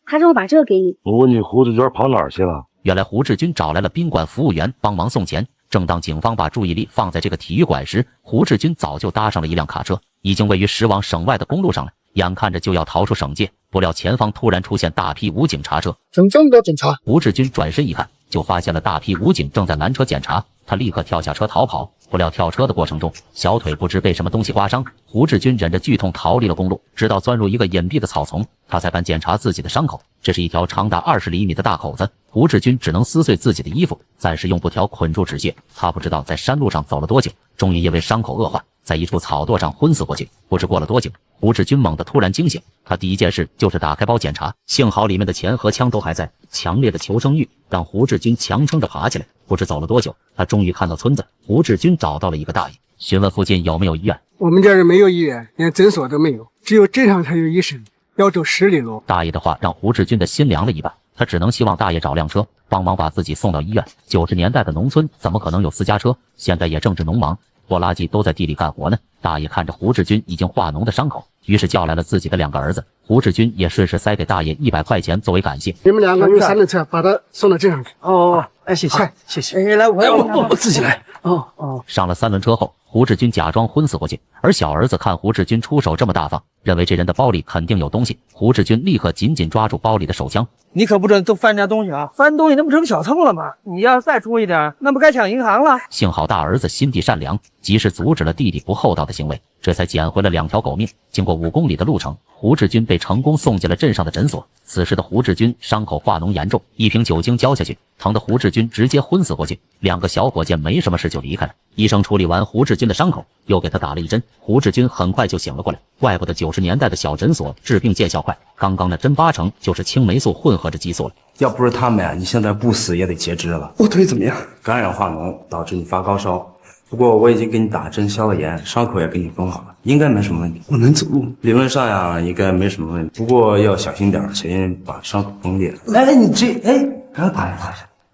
他说我把这个给你。我问你，胡志军跑哪儿去了？原来胡志军找来了宾馆服务员帮忙送钱。正当警方把注意力放在这个体育馆时，胡志军早就搭上了一辆卡车，已经位于驶往省外的公路上了。眼看着就要逃出省界，不料前方突然出现大批武警查车。怎么这么多警察？胡志军转身一看，就发现了大批武警正在拦车检查。他立刻跳下车逃跑。不料跳车的过程中，小腿不知被什么东西刮伤，胡志军忍着剧痛逃离了公路，直到钻入一个隐蔽的草丛，他才敢检查自己的伤口。这是一条长达20厘米的大口子，胡志军只能撕碎自己的衣服，暂时用布条捆住止血。他不知道在山路上走了多久，终于因为伤口恶化，在一处草垛上昏死过去。不知过了多久，胡志军猛地突然惊醒，他第一件事就是打开包检查，幸好里面的钱和枪都还在。强烈的求生欲让胡志军强撑着爬起来。不知走了多久，他终于看到村子。胡志军找到了一个大爷，询问附近有没有医院。我们这儿没有医院，连诊所都没有，只有镇上才有医生，要走10里路。大爷的话让胡志军的心凉了一半，他只能希望大爷找辆车，帮忙把自己送到医院。90年代的农村怎么可能有私家车？现在也正值农忙，拖拉机都在地里干活呢。大爷看着胡志军已经化脓的伤口，于是叫来了自己的2个儿子。胡志军也顺势塞给大爷100块钱作为感谢。你们2个用3轮车把他送到镇上去。哦，哎，谢谢，快，谢谢。哎，来，我自己来。哦。上了3轮车后，胡志军假装昏死过去，而小儿子看胡志军出手这么大方，认为这人的包里肯定有东西。胡志军立刻紧紧抓住包里的手枪。你可不准都翻人家东西啊！翻东西那不成小偷了吗？你要再注意点，那不该抢银行了。幸好大儿子心地善良，及时阻止了弟弟不厚道的行为，这才捡回了2条狗命。经过5公里的路程，胡志军被成功送进了镇上的诊所。此时的胡志军伤口化脓严重，1瓶酒精浇下去，疼得胡志军直接昏死过去。2个小伙见没什么事就离开了。医生处理完胡志军的伤口，又给他打了1针，胡志军很快就醒了过来。怪不得90年代的小诊所治病见效快，刚刚那针8成就是青霉素混合着激素了。要不是他们呀，你现在不死也得截肢了。我腿怎么样？感染化脓导致你发高烧，不过我已经给你打针消了炎，伤口也给你缝好了，应该没什么问题。我能走路？理论上呀，应该没什么问题，不过要小心点，小心把伤口崩裂。来，你这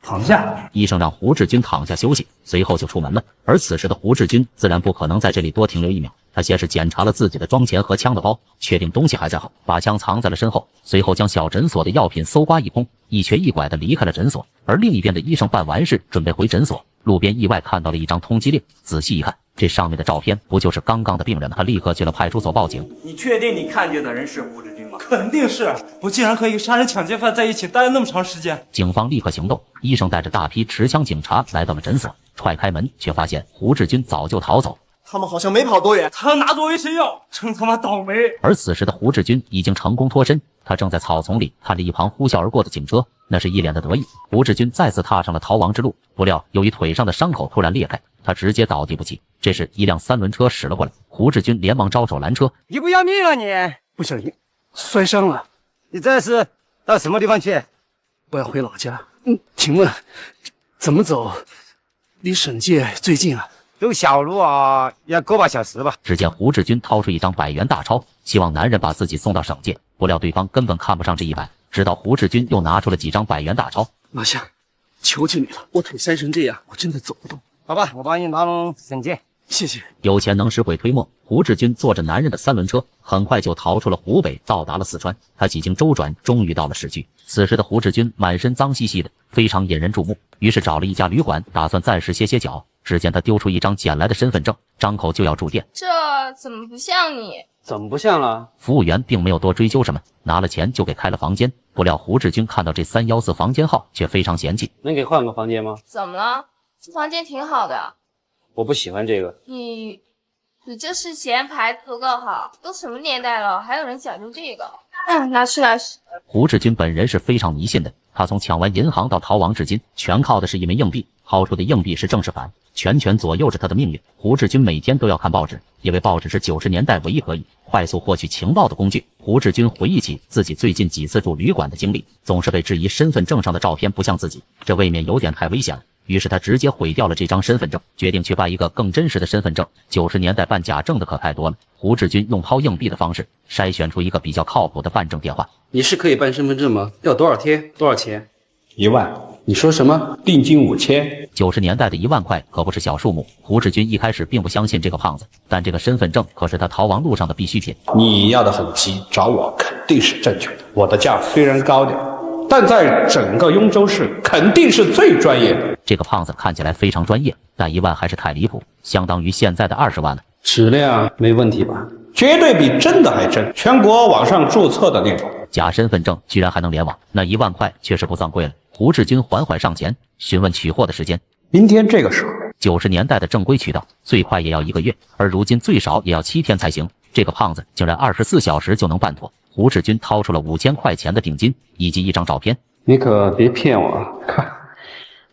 躺下。医生让胡志军躺下休息，随后就出门了。而此时的胡志军自然不可能在这里多停留1秒，他先是检查了自己的装钱和枪的包，确定东西还在好，把枪藏在了身后，随后将小诊所的药品搜刮一空，一瘸一拐地离开了诊所。而另一边的医生办完事准备回诊所，路边意外看到了一张通缉令，仔细一看，这上面的照片不就是刚刚的病人吗？他立刻去了派出所报警。你确定你看见的人是胡志军吗？肯定是，我竟然和一个杀人抢劫犯在一起待了那么长时间。警方立刻行动，医生带着大批持枪警察来到了诊所，踹开门却发现胡志军早就逃走。他们好像没跑多远，他拿着维神药，真他妈倒霉！而此时的胡志军已经成功脱身，他正在草丛里看着一旁呼啸而过的警车，那是一脸的得意。胡志军再次踏上了逃亡之路，不料由于腿上的伤口突然裂开，他直接倒地不起。这时一辆3轮车驶了过来，胡志军连忙招手拦车。你不要命了你？不小心摔伤了。你这是到什么地方去？我要回老家。请问怎么走离省界最近啊？走小路啊，要个把小时吧。只见胡志军掏出一张100元大钞，希望男人把自己送到省界。不料对方根本看不上这100，直到胡志军又拿出了几张100元大钞。老夏，求求你了，我腿摔成这样，我真的走不动。好吧，我帮你拿到省界。谢谢。有钱能使鬼推磨，胡志军坐着男人的3轮车，很快就逃出了湖北，到达了四川。他几经周转，终于到了市区。此时的胡志军满身脏兮兮的，非常引人注目，于是找了一家旅馆，打算暂时歇歇脚。只见他丢出一张捡来的身份证，张口就要住店。这怎么不像你？怎么不像了？服务员并没有多追究什么，拿了钱就给开了房间。不料胡志军看到这314房间号，却非常嫌弃。能给换个房间吗？怎么了？这房间挺好的。我不喜欢这个。你这是嫌牌子不够好，都什么年代了，还有人讲究这个？拿去。胡志军本人是非常迷信的，他从抢完银行到逃亡至今，全靠的是一枚硬币，掏出的硬币是正是反，全权左右着他的命运。胡志军每天都要看报纸，因为报纸是90年代唯一可以快速获取情报的工具。胡志军回忆起自己最近几次住旅馆的经历，总是被质疑身份证上的照片不像自己，这未免有点太危险了。于是他直接毁掉了这张身份证，决定去办一个更真实的身份证。90年代办假证的可太多了，胡志军用抛硬币的方式筛选出一个比较靠谱的办证电话。你是可以办身份证吗？要多少天？多少钱？1万。你说什么？定金5000。90年代的1万块可不是小数目。胡志军一开始并不相信这个胖子，但这个身份证可是他逃亡路上的必需品。你要的很急，找我肯定是正确的。我的价虽然高点，但在整个雍州市肯定是最专业的。这个胖子看起来非常专业，但1万还是太离谱，相当于现在的20万了。质量没问题吧？绝对比真的还真，全国网上注册的那种。假身份证居然还能联网，那1万块确实不算贵了。胡志军缓缓上前询问取货的时间。明天这个时候90年代的正规渠道，最快也要1个月，而如今最少也要7天才行。这个胖子竟然24小时就能办妥。胡志军掏出了5000块钱的定金以及一张照片。你可别骗我啊！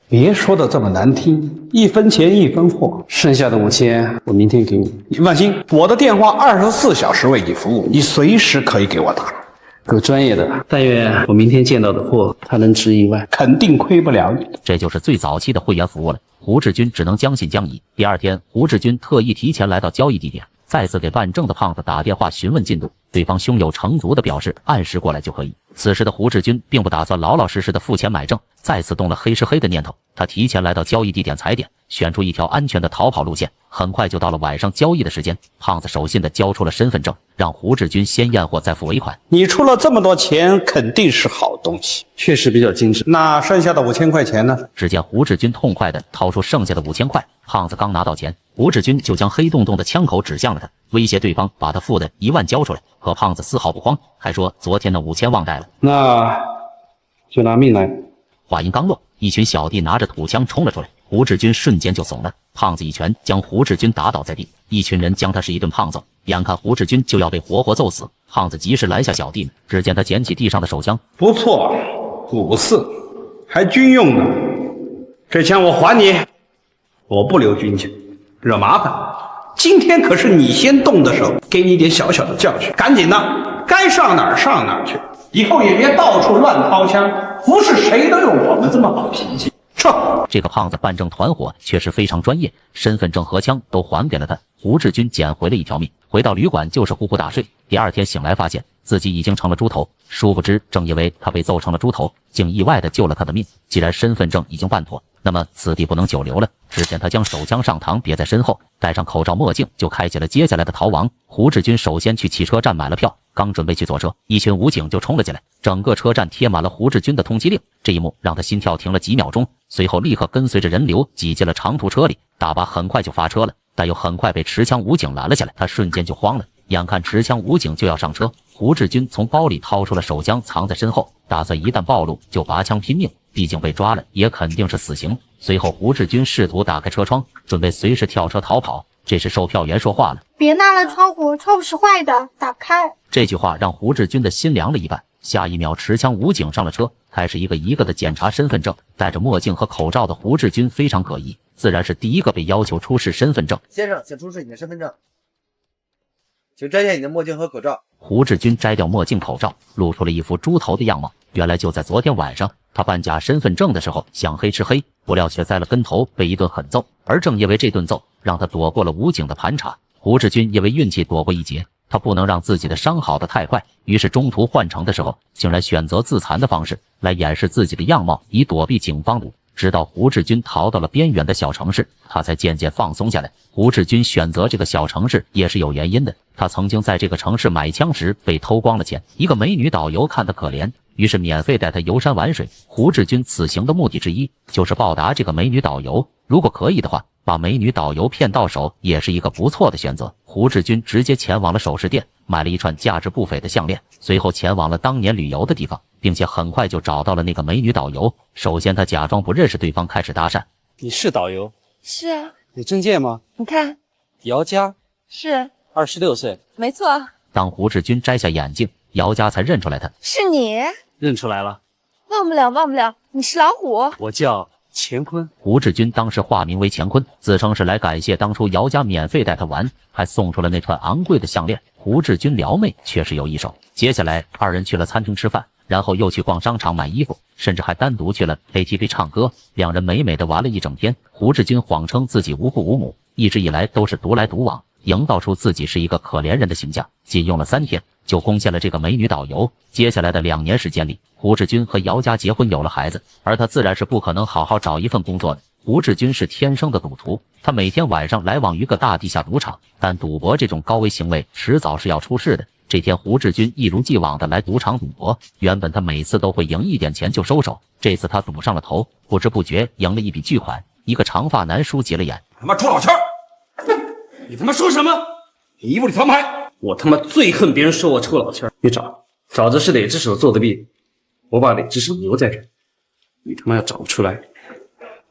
别说的这么难听，1分钱1分货，剩下的5000我明天给你。你放心，我的电话24小时为你服务，你随时可以给我打。够专业的，但愿我明天见到的货他能值1万，肯定亏不了你。这就是最早期的会员服务了。胡志军只能将信将疑。第二天，胡志军特意提前来到交易地点，再次给办证的胖子打电话询问进度。对方胸有成竹的表示按时过来就可以。此时的胡志军并不打算老老实实的付钱买证，再次动了黑吃黑的念头。他提前来到交易地点踩点，选出一条安全的逃跑路线。很快就到了晚上交易的时间，胖子守信的交出了身份证，让胡志军先验货再付尾款。你出了这么多钱，肯定是好东西，确实比较精致。那剩下的5000块钱呢？只见胡志军痛快的掏出剩下的5000块，胖子刚拿到钱，胡志军就将黑洞洞的枪口指向了他，威胁对方把他付的1万交出来。可胖子丝毫不慌，还说昨天的5000忘带了，那就拿命来。话音刚落，一群小弟拿着土枪冲了出来，胡志军瞬间就怂了，胖子一拳将胡志军打倒在地，一群人将他是一顿胖揍，眼看胡志军就要被活活揍死，胖子及时拦下小弟们，只见他捡起地上的手枪，不错，54，还军用的，这枪我还你，我不留军枪，惹麻烦。今天可是你先动的手，给你点小小的教训，赶紧的，该上哪儿上哪儿去，以后也别到处乱掏枪，不是谁都有我们这么好脾气。撤！这个胖子办证团伙确实非常专业，身份证和枪都还给了他。胡志军捡回了一条命，回到旅馆就是呼呼大睡。第二天醒来发现自己已经成了猪头，殊不知正因为他被揍成了猪头，竟意外的救了他的命。既然身份证已经办妥，那么此地不能久留了。只见他将手枪上膛别在身后，戴上口罩墨镜，就开启了接下来的逃亡。胡志军首先去汽车站买了票，刚准备去坐车，一群武警就冲了进来，整个车站贴满了胡志军的通缉令。这一幕让他心跳停了几秒钟，随后立刻跟随着人流挤进了长途车里。大巴很快就发车了，但又很快被持枪武警拦了下来，他瞬间就慌了。眼看持枪武警就要上车，胡志军从包里掏出了手枪藏在身后，打算一旦暴露就拔枪拼命，毕竟被抓了也肯定是死刑。随后胡志军试图打开车窗，准备随时跳车逃跑。这时售票员说话了：别拿了窗户，窗户是坏的，打开。这句话让胡志军的心凉了一半。下一秒，持枪武警上了车，开始一个一个的检查身份证。戴着墨镜和口罩的胡志军非常可疑，自然是第一个被要求出示身份证。先生，请出示你的身份证，请摘下你的墨镜和口罩。胡志军摘掉墨镜口罩，露出了一副猪头的样貌。原来就在昨天晚上，他办假身份证的时候想黑吃黑，不料却栽了跟头，被一顿狠揍。而正因为这顿揍，让他躲过了武警的盘查。胡志军因为运气躲过一劫，他不能让自己的伤好得太快，于是中途换乘的时候，竟然选择自残的方式来掩饰自己的样貌，以躲避警方捕。直到胡志军逃到了边远的小城市，他才渐渐放松下来。胡志军选择这个小城市也是有原因的，他曾经在这个城市买枪时被偷光了钱，一个美女导游看他可怜，于是免费带他游山玩水。胡志军此行的目的之一就是报答这个美女导游，如果可以的话，把美女导游骗到手也是一个不错的选择。胡志军直接前往了首饰店，买了一串价值不菲的项链，随后前往了当年旅游的地方，并且很快就找到了那个美女导游。首先他假装不认识对方，开始搭讪。你是导游？是啊。有证件吗？你看。姚佳？是。26岁。没错。当胡志军摘下眼镜，姚佳才认出来他。是你。认出来了。忘不了忘不了，你是老虎。我叫乾坤。胡志军当时化名为乾坤，自称是来感谢当初姚家免费带他玩，还送出了那串昂贵的项链。胡志军撩妹确实有一手。接下来二人去了餐厅吃饭，然后又去逛商场买衣服，甚至还单独去了 KTV 唱歌。两人美美的玩了一整天。胡志军谎称自己无父无母，一直以来都是独来独往，营造出自己是一个可怜人的形象。仅用了3天就攻陷了这个美女导游。接下来的2年时间里，胡志军和姚家结婚有了孩子，而他自然是不可能好好找一份工作的。胡志军是天生的赌徒，他每天晚上来往于个大地下赌场，但赌博这种高危行为迟早是要出事的。这天胡志军一如既往的来赌场赌博，原本他每次都会赢一点钱就收手，这次他赌上了头，不知不觉赢了一笔巨款。一个长发男叔急了眼：他妈朱老千，你他妈说什么？你衣服里藏牌！我他妈最恨别人说我臭老千。你找着是哪只手做的弊，我把哪只手留在这，你他妈要找不出来，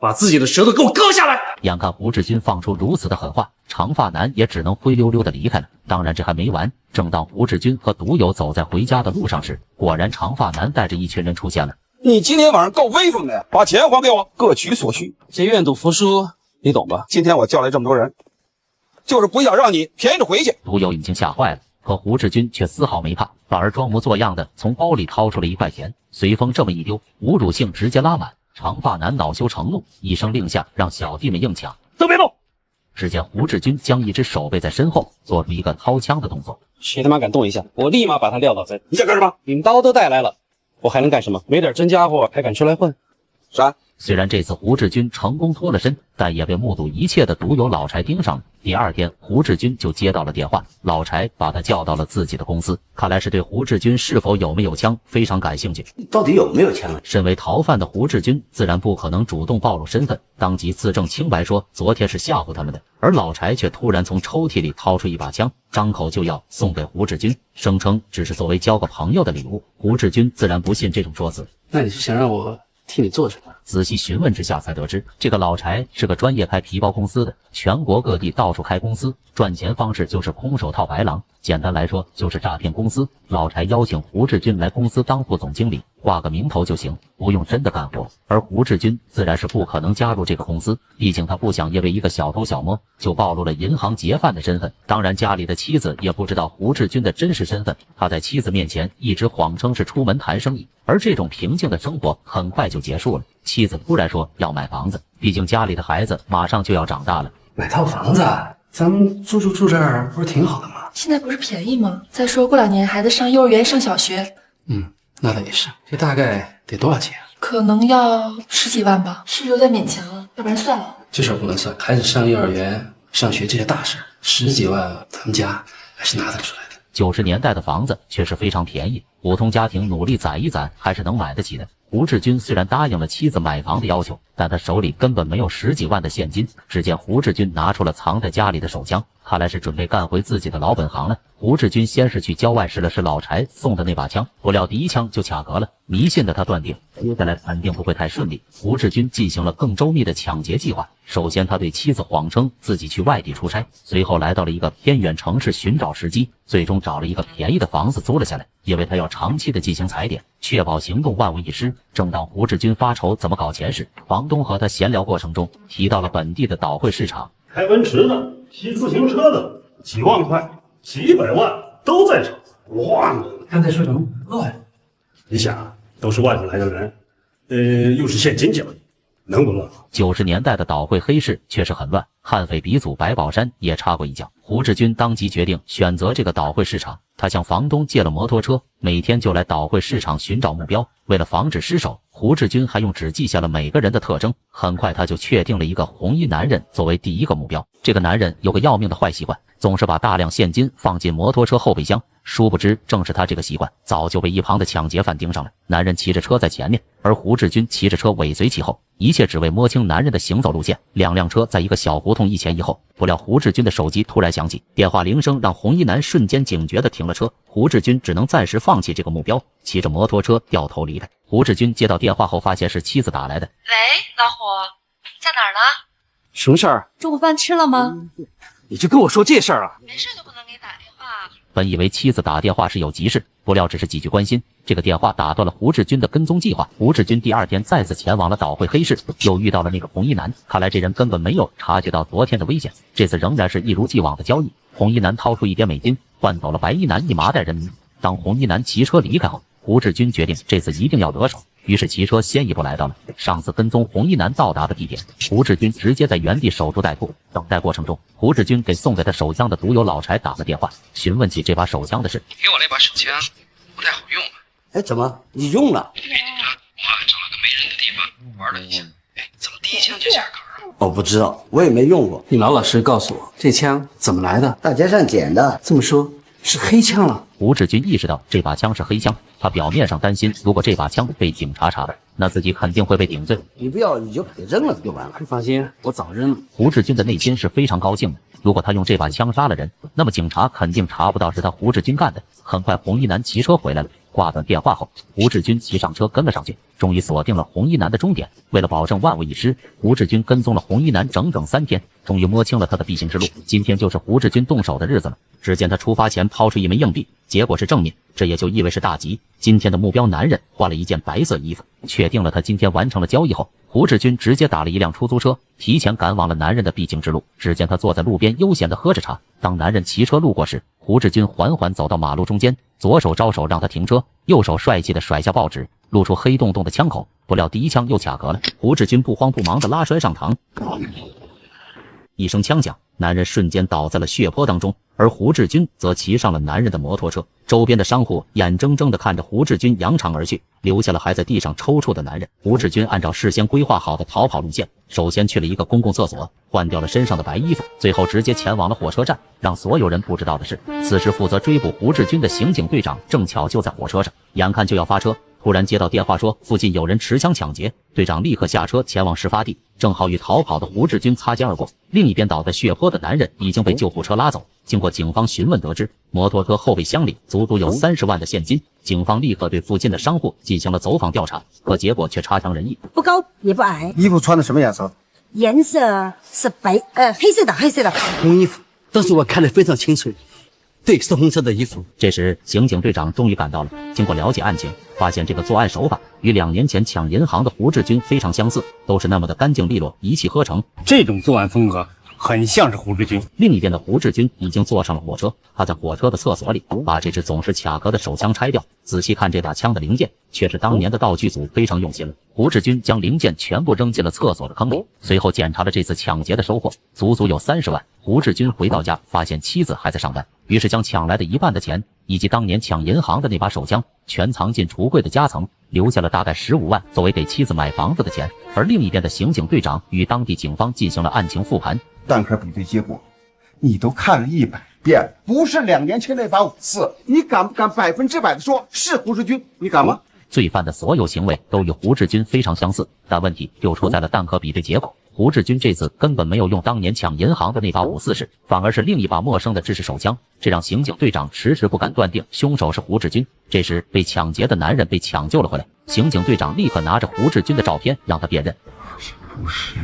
把自己的舌头给我割下来！眼看胡志军放出如此的狠话，长发男也只能灰溜溜的离开了。当然这还没完，正当胡志军和毒友走在回家的路上时，果然长发男带着一群人出现了。你今天晚上够威风的呀！把钱还给我，各取所需。这愿赌服输，你懂吧？今天我叫来这么多人，就是不想让你便宜着回去。毒友已经吓坏了，可胡志军却丝毫没怕，反而装模作样的从包里掏出了1块钱，随风这么一丢，侮辱性直接拉满。长发男恼羞成怒，一声令下，让小弟们硬抢，都别动！只见胡志军将一只手背在身后，做出一个掏枪的动作。谁他妈敢动一下，我立马把他撂倒在。你想干什么？你们刀都带来了，我还能干什么？没点真家伙还敢出来混？啥？虽然这次胡志军成功脱了身，但也被目睹一切的毒友老柴盯上了。第二天，胡志军就接到了电话，老柴把他叫到了自己的公司，看来是对胡志军是否有没有枪非常感兴趣。你到底有没有枪？身为逃犯的胡志军自然不可能主动暴露身份，当即自证清白说昨天是吓唬他们的。而老柴却突然从抽屉里掏出一把枪，张口就要送给胡志军，声称只是作为交个朋友的礼物。胡志军自然不信这种说辞。那你是想让我替你做什么？仔细询问之下才得知，这个老柴是个专业开皮包公司的，全国各地到处开公司，赚钱方式就是空手套白狼，简单来说就是诈骗公司。老柴邀请胡志军来公司当副总经理，挂个名头就行，不用真的干活。而胡志军自然是不可能加入这个公司，毕竟他不想因为一个小偷小摸就暴露了银行劫犯的身份。当然家里的妻子也不知道胡志军的真实身份，他在妻子面前一直谎称是出门谈生意。而这种平静的生活很快就结束了，妻子突然说要买房子，毕竟家里的孩子马上就要长大了。买套房子，咱们住这儿不是挺好的吗？现在不是便宜吗？再说过2年孩子上幼儿园上小学。那倒也是。这大概得多少钱啊？可能要10几万吧，是有点勉强了，要不然算了。这事儿不能算，孩子上幼儿园上学这些大事，10几万咱们家还是拿得出来的。90年代的房子却是非常便宜，普通家庭努力攒一攒还是能买得起的。胡志军虽然答应了妻子买房的要求，但他手里根本没有10几万的现金。只见胡志军拿出了藏在家里的手枪，看来是准备干回自己的老本行了。胡志军先是去郊外试了试老柴送的那把枪，不料第一枪就卡壳了。迷信的他断定接下来肯定不会太顺利。胡志军进行了更周密的抢劫计划。首先他对妻子谎称自己去外地出差，随后来到了一个偏远城市寻找时机，最终找了一个便宜的房子租了下来，因为他要长期的进行踩点，确保行动万无一失。正当胡志军发愁怎么搞钱时，房东和他闲聊过程中提到了本地的倒会市场，开奔驰的、骑自行车的，几万块、几百万都在场。哇，刚才说什么？2万？你想，都是外头来的人，又是现金交易，能不乱？90年代的倒会黑市确实很乱，悍匪鼻祖白宝山也插过一脚。胡志军当即决定选择这个倒会市场，他向房东借了摩托车，每天就来倒会市场寻找目标。为了防止失手，胡志军还用纸记下了每个人的特征。很快他就确定了一个红衣男人作为第一个目标。这个男人有个要命的坏习惯，总是把大量现金放进摩托车后备箱，殊不知正是他这个习惯早就被一旁的抢劫犯盯上了。男人骑着车在前面，而胡志军骑着车尾随其后，一切只为摸清男人的行走路线。2辆车在一个小胡同一前一后，不料胡志军的手机突然响起，电话铃声让红衣男瞬间警觉地停了车。胡志军只能暂时放弃这个目标，骑着摩托车掉头离开。胡志军接到电话后发现是妻子打来的。喂，老虎，在哪儿呢？什么事儿？中午饭吃了吗？你就跟我说这事儿啊？没事就不能给你打电话。本以为妻子打电话是有急事，不料只是几句关心。这个电话打断了胡志军的跟踪计划。胡志军第2天再次前往了倒会黑市，又遇到了那个红衣男。看来这人根本没有察觉到昨天的危险，这次仍然是一如既往的交易。红衣男掏出1点美金，换走了白衣男1麻袋人民币。当红衣男骑车离开后，胡志军决定这次一定要得手，于是骑车先一步来到了上次跟踪红衣男到达的地点。胡志军直接在原地守株待兔。等待过程中，胡志军给送给他手枪的毒友老柴打了电话，询问起这把手枪的事。你给我那把手枪不太好用啊。哎，怎么你用了？别紧张，我找了个没人的地方玩了一下。哎，怎么第一枪就下杆了？我不知道，我也没用过。你老老实实告诉我，这枪怎么来的？大街上捡的。这么说，是黑枪了。胡志军意识到这把枪是黑枪，他表面上担心，如果这把枪被警察查到，那自己肯定会被顶罪。你不要，你就给扔了就完了。放心，我早扔了。胡志军的内心是非常高兴的，如果他用这把枪杀了人，那么警察肯定查不到是他胡志军干的。很快，红衣男骑车回来了，挂断电话后，胡志军骑上车跟了上去，终于锁定了红衣男的终点。为了保证万无一失，胡志军跟踪了红衣男整整3天，终于摸清了他的必经之路。今天就是胡志军动手的日子了。只见他出发前抛出一枚硬币，结果是正面，这也就意味是大吉。今天的目标男人换了一件白色衣服，确定了他今天完成了交易后，胡志军直接打了一辆出租车，提前赶往了男人的必经之路。只见他坐在路边悠闲地喝着茶，当男人骑车路过时，胡志军缓缓走到马路中间，左手招手让他停车，右手帅气地甩下报纸，露出黑洞洞的枪口。不料第一枪又卡壳了，胡志军不慌不忙地拉摔上膛，一声枪响，男人瞬间倒在了血泊当中，而胡志军则骑上了男人的摩托车。周边的商户眼睁睁地看着胡志军扬长而去，留下了还在地上抽搐的男人。胡志军按照事先规划好的逃跑路线，首先去了一个公共厕所，换掉了身上的白衣服，最后直接前往了火车站。让所有人不知道的是，此时负责追捕胡志军的刑警队长正巧就在火车上，眼看就要发车，突然接到电话说附近有人持枪抢劫，队长立刻下车前往事发地，正好与逃跑的胡志军擦肩而过。另一边倒在血泊的男人已经被救护车拉走。经过警方询问得知，摩托车后备箱里足足有30万的现金。警方立刻对附近的商户进行了走访调查，可结果却差强人意。不高也不矮，衣服穿的什么颜色？颜色是白，黑色的，黑色的。红衣服，当时我看得非常清楚。对，是红色的衣服。这时，刑警队长终于赶到了。经过了解案情，发现这个作案手法与2年前抢银行的胡志军非常相似，都是那么的干净利落，一气呵成。这种作案风格很像是胡志军。另一边的胡志军已经坐上了火车，他在火车的厕所里把这支总是卡壳的手枪拆掉，仔细看这把枪的零件，却是当年的道具组非常用心了。胡志军将零件全部扔进了厕所的坑里，随后检查了这次抢劫的收获，足足有30万。胡志军回到家，发现妻子还在上班，于是将抢来的1半的钱以及当年抢银行的那把手枪全藏进橱柜的夹层，留下了大概15万作为给妻子买房子的钱。而另一边的刑警队长与当地警方进行了案情复盘，弹壳比对结果你都看了100遍，不是2年前那把54，你敢不敢100%的说是胡志军？你敢吗？罪犯的所有行为都与胡志军非常相似，但问题就出在了弹壳比对结果。胡志军这次根本没有用当年抢银行的那把544式，反而是另一把陌生的制式手枪，这让刑警队长迟迟不敢断定凶手是胡志军。这时被抢劫的男人被抢救了回来，刑警队长立刻拿着胡志军的照片让他辨认，是不是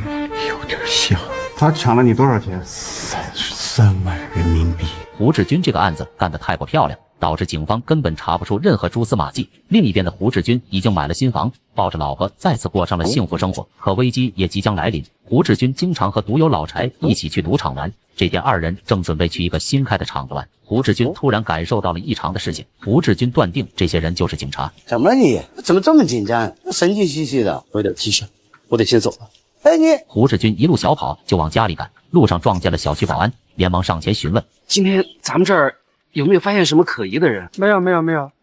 有点像？他抢了你多少钱？33万人民币。胡志军这个案子干得太过漂亮，导致警方根本查不出任何蛛丝马迹。另一边的胡志军已经买了新房，抱着老婆再次过上了幸福生活。可危机也即将来临，胡志军经常和赌友老柴一起去赌场玩。这天2人正准备去一个新开的场子玩，胡志军突然感受到了异常的事情。胡志军断定这些人就是警察。怎么了你？怎么这么紧张？神经兮兮的，我有点提神，我得先走了。哎你！胡志军一路小跑就往家里赶，路上撞见了小区保安，连忙上前询问：今天咱们这儿有没有发现什么可疑的人？没有，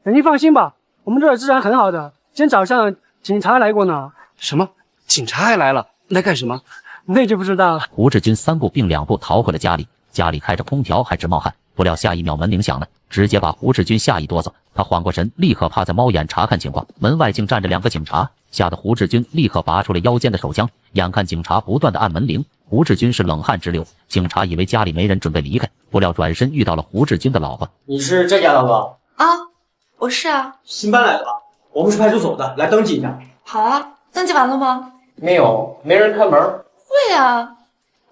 您放心吧，我们这儿治安很好的。今天早上警察来过呢。什么？警察还来了？来干什么？那就不知道了。胡志军3步并2步逃回了家里，家里开着空调还直冒汗。不料下一秒门铃响了，直接把胡志军吓一哆嗦。他缓过神，立刻趴在猫眼查看情况，门外竟站着2个警察，吓得胡志军立刻拔出了腰间的手枪。眼看警察不断的按门铃，胡志军是冷汗直流。警察以为家里没人，准备离开，不料转身遇到了胡志军的老婆。你是这家的吧？啊，我是啊。新搬来的吧？我们是派出所的，来登记一下。好啊，登记完了吗？没有，没人开门。会啊，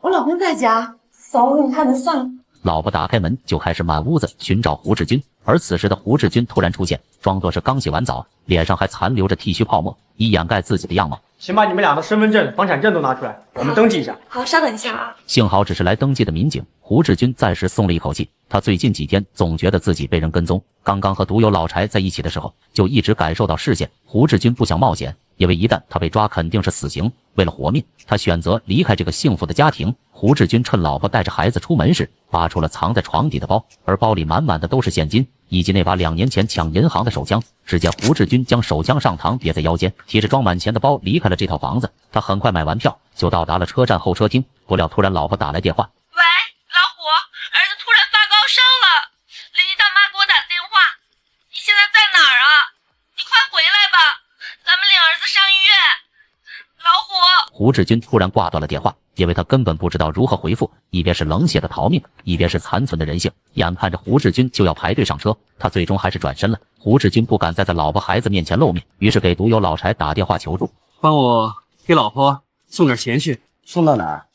我老公在家，扫我给你看就算了。老婆打开门就开始满屋子寻找胡志军，而此时的胡志军突然出现，装作是刚洗完澡，脸上还残留着剃须泡沫，以掩盖自己的样貌。先把你们俩的身份证、房产证都拿出来，我们登记一下。好，稍等一下啊。幸好只是来登记的民警，胡志军暂时松了一口气。他最近几天总觉得自己被人跟踪，刚刚和赌友老柴在一起的时候，就一直感受到视线。胡志军不想冒险，因为一旦他被抓，肯定是死刑。为了活命，他选择离开这个幸福的家庭。胡志军趁老婆带着孩子出门时，拔出了藏在床底的包，而包里满满的都是现金，以及那把2年前抢银行的手枪。只见胡志军将手枪上膛别在腰间，提着装满钱的包离开了这套房子。他很快买完票，就到达了车站候车厅。不料突然老婆打来电话：喂，老虎，儿子突然发高烧了，邻居大妈给我打电话，你现在在哪儿啊？你快回来吧，咱们领儿子上医院。老虎。胡志军突然挂断了电话，因为他根本不知道如何回复，一边是冷血的逃命，一边是残存的人性。眼看着胡志军就要排队上车，他最终还是转身了。胡志军不敢再在老婆孩子面前露面，于是给独友老柴打电话求助，帮我给老婆送点钱去。送到哪儿？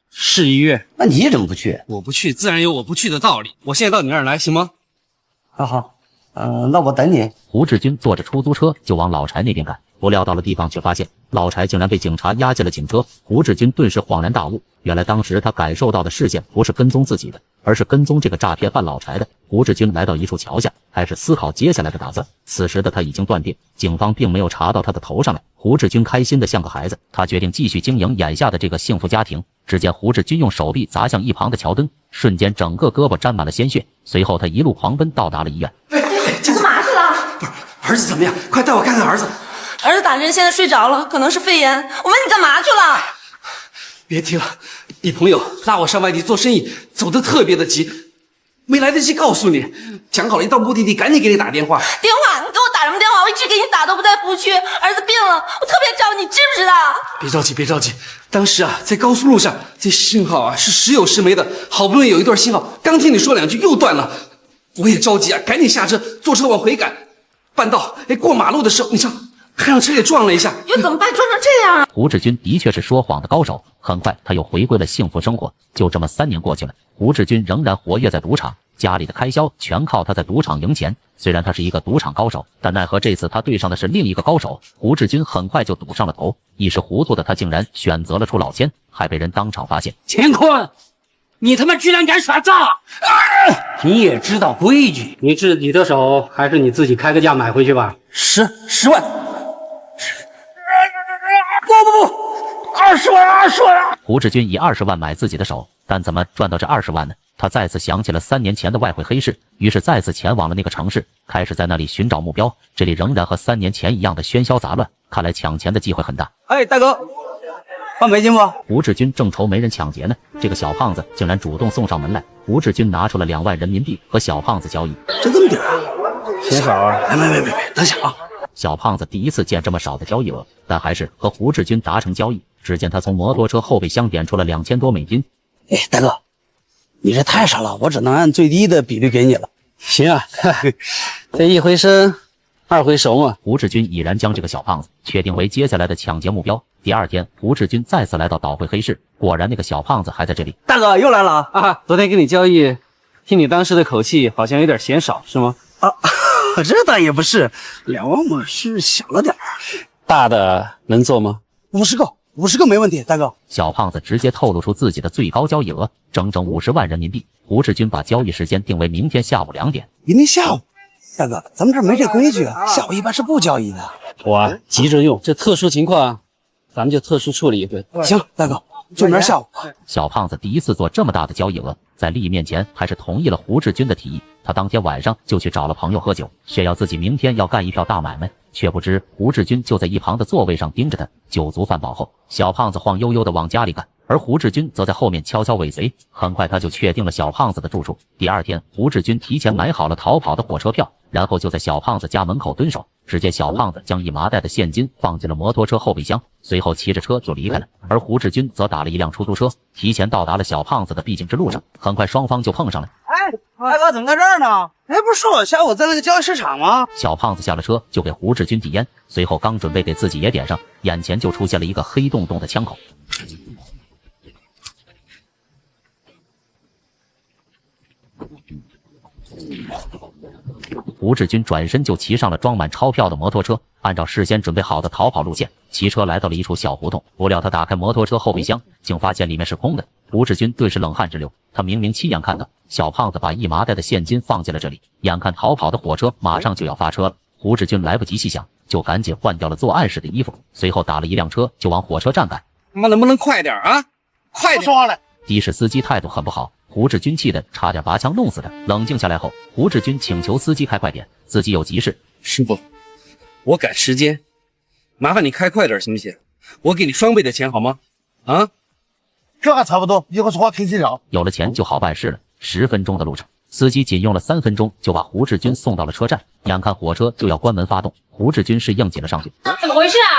市医院。那你怎么不去？我不去，自然有我不去的道理。我现在到你那儿来，行吗？好，那我等你。胡志军坐着出租车就往老柴那边赶，不料到了地方，却发现老柴竟然被警察押进了警车。胡志军顿时恍然大悟，原来当时他感受到的视线不是跟踪自己的，而是跟踪这个诈骗犯老柴的。胡志军来到一处桥下，开始思考接下来的打算。此时的他已经断定，警方并没有查到他的头上来。胡志军开心的像个孩子，他决定继续经营眼下的这个幸福家庭。只见胡志军用手臂砸向一旁的桥墩，瞬间整个胳膊沾满了鲜血。随后他一路狂奔，到达了医院。你干嘛去了？儿子怎么样？快带我看看儿子。儿子打针，现在睡着了，可能是肺炎。我问你干嘛去了？别提了，你朋友拉我上外地做生意，走得特别的急，没来得及告诉你。讲好了，一到目的地赶紧给你打电话。电话？你给我打什么电话？我一直给你打都不带不去。儿子病了，我特别着急，你知不知道？别着急，别着急。当时在高速路上，这信号是时有时没的，好不容易有一段信号，刚听你说两句又断了。我也着急赶紧下车，坐车往回赶。半道过马路的时候，你瞧，还让车给撞了一下。又怎么办？撞成这样啊！胡志军的确是说谎的高手，很快他又回归了幸福生活。就这么3年过去了，胡志军仍然活跃在赌场，家里的开销全靠他在赌场赢钱。虽然他是一个赌场高手，但奈何这次他对上的是另一个高手。胡志军很快就赌上了头，一时糊涂的他竟然选择了出老千，还被人当场发现。乾坤，你他妈居然敢耍诈！你也知道规矩，你自己的手还是你自己开个价买回去吧。10万。不，20万！胡志军以20万买自己的手，但怎么赚到这20万呢？他再次想起了3年前的外汇黑市，于是再次前往了那个城市，开始在那里寻找目标。这里仍然和3年前一样的喧嚣杂乱，看来抢钱的机会很大。大哥，换美金不？胡志军正愁没人抢劫呢，这个小胖子竟然主动送上门来。胡志军拿出了2万人民币和小胖子交易。这么点啊？嫌少啊？没，等下啊！小胖子第一次见这么少的交易额，但还是和胡志军达成交易。只见他从摩托车后备箱点出了2000多美金。大哥，你这太少了，我只能按最低的比率给你了。行啊，这一回生，2回熟嘛。胡志军已然将这个小胖子确定为接下来的抢劫目标。第2天，胡志军再次来到倒汇黑市，果然那个小胖子还在这里。大哥又来了啊！昨天跟你交易，听你当时的口气，好像有点嫌少，是吗？这倒也不是，2万嘛是小了点儿。大的能做吗？50个没问题，大哥。小胖子直接透露出自己的最高交易额，整整50万人民币。胡志军把交易时间定为明天下午2点。明天下午？大哥，咱们这儿没这规矩，下午一般是不交易的。我急着用，这特殊情况，咱们就特殊处理一回。行，大哥，就明儿下午。小胖子第一次做这么大的交易额，在利益面前还是同意了胡志军的提议。他当天晚上就去找了朋友喝酒，炫耀自己明天要干一票大买卖。却不知胡志军就在一旁的座位上盯着他。酒足饭饱后，小胖子晃悠悠地往家里赶，而胡志军则在后面悄悄尾随。很快他就确定了小胖子的住处。第2天，胡志军提前买好了逃跑的火车票，然后就在小胖子家门口蹲守。只见小胖子将1麻袋的现金放进了摩托车后备箱，随后骑着车就离开了。而胡志军则打了一辆出租车，提前到达了小胖子的必经之路上。很快双方就碰上了。大哥怎么在这儿呢？不是说我下午在那个交易市场吗？小胖子下了车就给胡志军递烟，随后刚准备给自己也点上，眼前就出现了一个黑洞洞的枪口。胡志军转身就骑上了装满钞票的摩托车，按照事先准备好的逃跑路线，骑车来到了一处小胡同。不料他打开摩托车后备箱，竟发现里面是空的。胡志军顿时冷汗直流，他明明亲眼看到小胖子把1麻袋的现金放进了这里，眼看逃跑的火车马上就要发车了。胡志军来不及细想，就赶紧换掉了作案时的衣服，随后打了一辆车就往火车站赶。他妈能不能快点啊？快点！说了，的士司机态度很不好，胡志军气得差点拔枪弄死他。冷静下来后，胡志军请求司机开快点，自己有急事。师傅，我赶时间，麻烦你开快点行不行？我给你双倍的钱好吗？啊？这还差不多，一会儿说话听清楚。有了钱就好办事了。10分钟的路程，司机仅用了3分钟就把胡志军送到了车站。眼看火车就要关门发动，胡志军是硬挤了上去。怎么回事啊？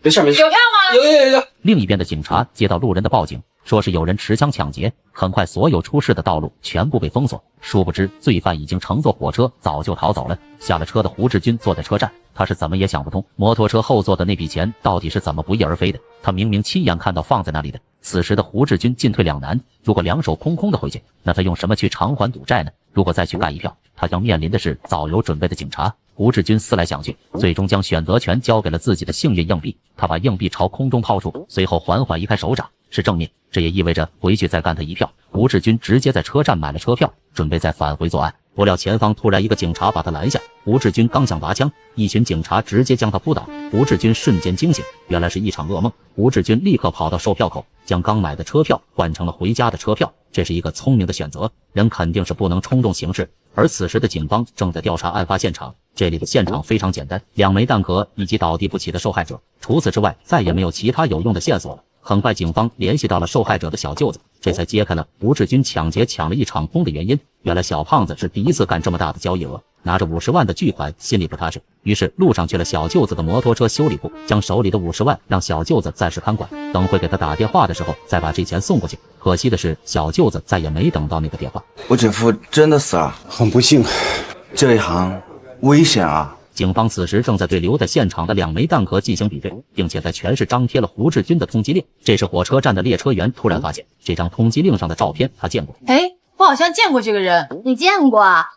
没事没事。有票吗？有。另一边的警察接到路人的报警，说是有人持枪抢劫。很快，所有出事的道路全部被封锁。殊不知，罪犯已经乘坐火车早就逃走了。下了车的胡志军坐在车站，他是怎么也想不通，摩托车后座的那笔钱到底是怎么不翼而飞的？他明明亲眼看到放在那里的。此时的胡志军进退两难，如果两手空空的回去，那他用什么去偿还赌债呢？如果再去干一票，他将面临的是早有准备的警察。胡志军思来想去，最终将选择权交给了自己的幸运硬币。他把硬币朝空中抛出，随后缓缓移开手掌，是正面，这也意味着回去再干他一票。胡志军直接在车站买了车票，准备再返回作案。不料前方突然一个警察把他拦下，胡志军刚想拔枪，一群警察直接将他扑倒。胡志军瞬间惊醒，原来是一场噩梦。胡志军立刻跑到售票口，将刚买的车票换成了回家的车票，这是一个聪明的选择。人肯定是不能冲动行事。而此时的警方正在调查案发现场，这里的现场非常简单，2枚弹壳以及倒地不起的受害者，除此之外再也没有其他有用的线索了。很快警方联系到了受害者的小舅子，这才揭开了胡志军抢劫抢了一场空的原因。原来小胖子是第一次干这么大的交易额，拿着50万的巨款，心里不踏实，于是路上去了小舅子的摩托车修理部，将手里的50万让小舅子暂时看管，等会给他打电话的时候再把这钱送过去。可惜的是，小舅子再也没等到那个电话。我姐夫真的死了，很不幸，这一行危险啊！警方此时正在对留在现场的2枚弹壳进行比对，并且在全市张贴了胡志军的通缉令。这时火车站的列车员突然发现这张通缉令上的照片他见过。哎，我好像见过这个人。你见过啊？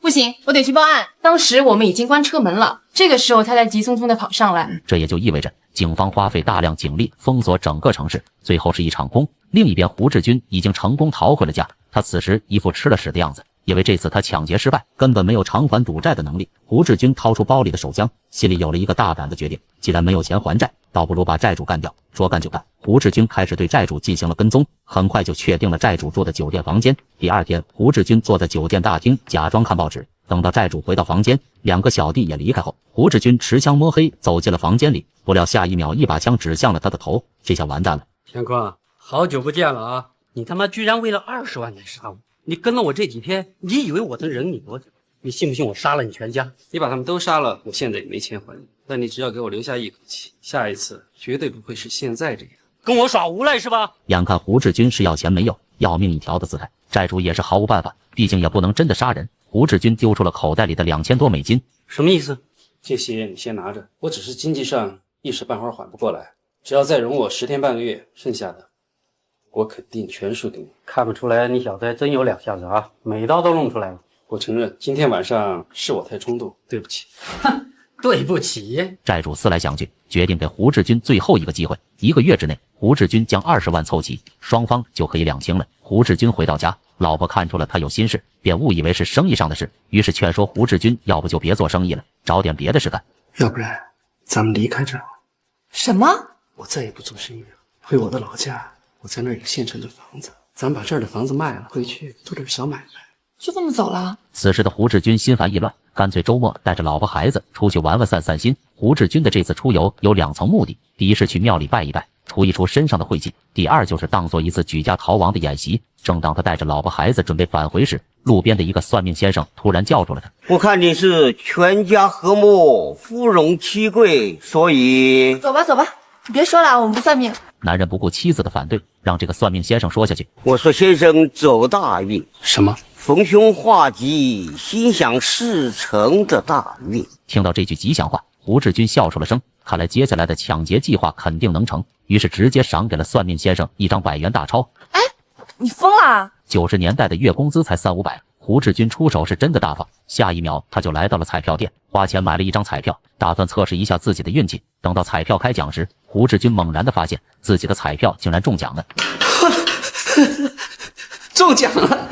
不行，我得去报案。当时我们已经关车门了，这个时候他才急匆匆地跑上来。这也就意味着警方花费大量警力封锁整个城市，最后是一场空。另一边，胡志军已经成功逃回了家，他此时一副吃了屎的样子，因为这次他抢劫失败，根本没有偿还赌债的能力。胡志军掏出包里的手枪，心里有了一个大胆的决定，既然没有钱还债，倒不如把债主干掉。说干就干，胡志军开始对债主进行了跟踪，很快就确定了债主住的酒店房间。第二天，胡志军坐在酒店大厅假装看报纸，等到债主回到房间，2个小弟也离开后，胡志军持枪摸黑走进了房间里，不料下一秒一把枪指向了他的头，这下完蛋了。天坤，好久不见了啊！你他妈居然为了20万来杀我！你跟了我这几天，你以为我能忍你多久？你信不信我杀了你全家？你把他们都杀了，我现在也没钱还你。但你只要给我留下一口气，下一次绝对不会是现在这样。跟我耍无赖是吧？眼看胡志军是要钱没有，要命一条的姿态，债主也是毫无办法，毕竟也不能真的杀人。胡志军丢出了口袋里的2000多美金。什么意思？这些你先拿着，我只是经济上一时半会儿缓不过来，只要再容我10天半个月，剩下的我肯定全数给你。看不出来你小子还真有2下子啊，每刀都弄出来了。我承认今天晚上是我太冲动，对不起。哼，对不起。债主思来想去，决定给胡志军最后一个机会。1个月之内，胡志军将20万凑齐，双方就可以两清了。胡志军回到家，老婆看出了他有心事，便误以为是生意上的事，于是劝说胡志军要不就别做生意了，找点别的事干。要不然咱们离开这儿。什么？我再也不做生意了，回我的老家，我在那儿有现成的房子，咱把这儿的房子卖了，回去做点小买卖。就这么走了？此时的胡志军心烦意乱，干脆周末带着老婆孩子出去玩玩散散心。胡志军的这次出游有2层目的，第一是去庙里拜一拜，除一除身上的晦气；第二就是当做一次举家逃亡的演习。正当他带着老婆孩子准备返回时，路边的一个算命先生突然叫住了他。我看你是全家和睦，夫荣妻贵，所以走吧走吧，你别说了，我们不算命。男人不顾妻子的反对，让这个算命先生说下去。我说先生走大运。什么？逢凶化吉，心想事成的大运。听到这句吉祥话，胡志军笑出了声，看来接下来的抢劫计划肯定能成，于是直接赏给了算命先生一张100元大钞。哎，你疯了！90年代的月工资才300-500，胡志军出手是真的大方。下一秒他就来到了彩票店，花钱买了一张彩票，打算测试一下自己的运气。等到彩票开奖时，胡志军猛然的发现自己的彩票竟然中奖了。中奖了！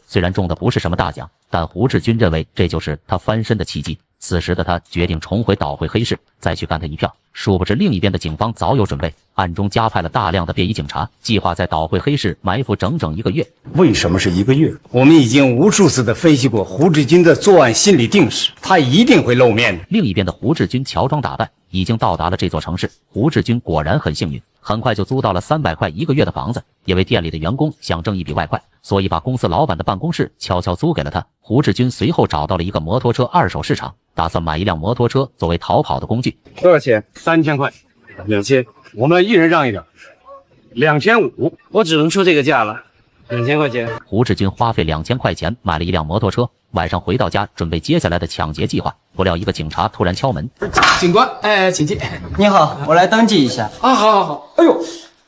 虽然中的不是什么大奖，但胡志军认为这就是他翻身的契机。此时的他决定重回倒回黑市，再去干他一票。殊不知另一边的警方早有准备，暗中加派了大量的便衣警察，计划在倒回黑市埋伏整整1个月。为什么是1个月？我们已经无数次的分析过胡志军的作案心理定势，他一定会露面的。另一边的胡志军乔装打扮，已经到达了这座城市。胡志军果然很幸运，很快就租到了300块1个月的房子。因为店里的员工想挣一笔外快，所以把公司老板的办公室悄悄租给了他。胡志军随后找到了一个摩托车二手市场，打算买一辆摩托车作为逃跑的工具。多少钱？3000块，2000，我们一人让一点，2500，我只能出这个价了，2000块钱。胡志军花费2000块钱买了一辆摩托车，晚上回到家准备接下来的抢劫计划。不料一个警察突然敲门。警官，请进。你好，我来登记一下。啊，好。哎呦，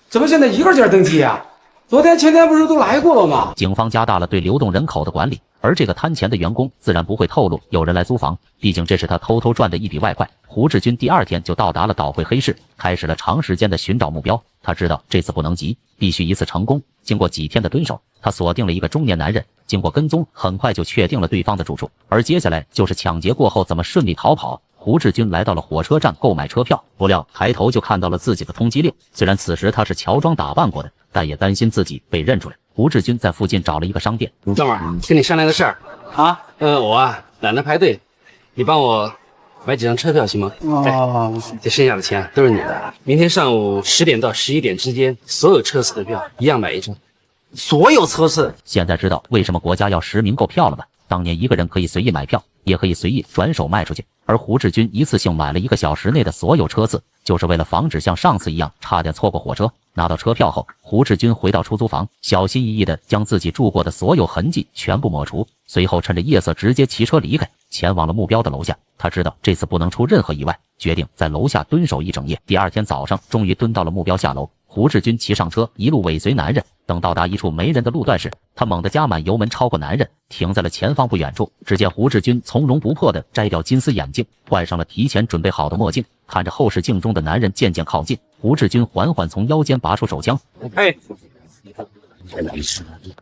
怎么现在一个劲儿登记啊？昨天前天不是都来过了吗？警方加大了对流动人口的管理，而这个贪钱的员工自然不会透露有人来租房，毕竟这是他偷偷赚的一笔外快。胡志军第2天就到达了岛会黑市，开始了长时间的寻找目标。他知道这次不能急，必须一次成功。经过几天的蹲守，他锁定了一个中年男人，经过跟踪，很快就确定了对方的住处。而接下来就是抢劫过后怎么顺利逃跑。胡志军来到了火车站购买车票，不料抬头就看到了自己的通缉令。虽然此时他是乔装打扮过的，但也担心自己被认出来。胡志军在附近找了一个商店。哥们儿，跟你商量个事儿啊。我懒得排队，你帮我买几张车票行吗？这剩下的钱都是你的。明天上午10点到11点之间，所有车次的票一样买1张。所有车次。现在知道为什么国家要实名购票了吧？当年一个人可以随意买票，也可以随意转手卖出去。而胡志军一次性买了1个小时内的所有车次，就是为了防止像上次一样差点错过火车。拿到车票后，胡志军回到出租房，小心翼翼地将自己住过的所有痕迹全部抹除，随后趁着夜色直接骑车离开，前往了目标的楼下。他知道这次不能出任何意外，决定在楼下蹲守一整夜。第2天早上，终于蹲到了目标下楼。胡志军骑上车，一路尾随男人。等到达一处没人的路段时，他猛地加满油门，超过男人，停在了前方不远处。只见胡志军从容不迫地摘掉金丝眼镜，换上了提前准备好的墨镜，看着后视镜中的男人渐渐靠近，胡志军缓缓从腰间拔出手枪。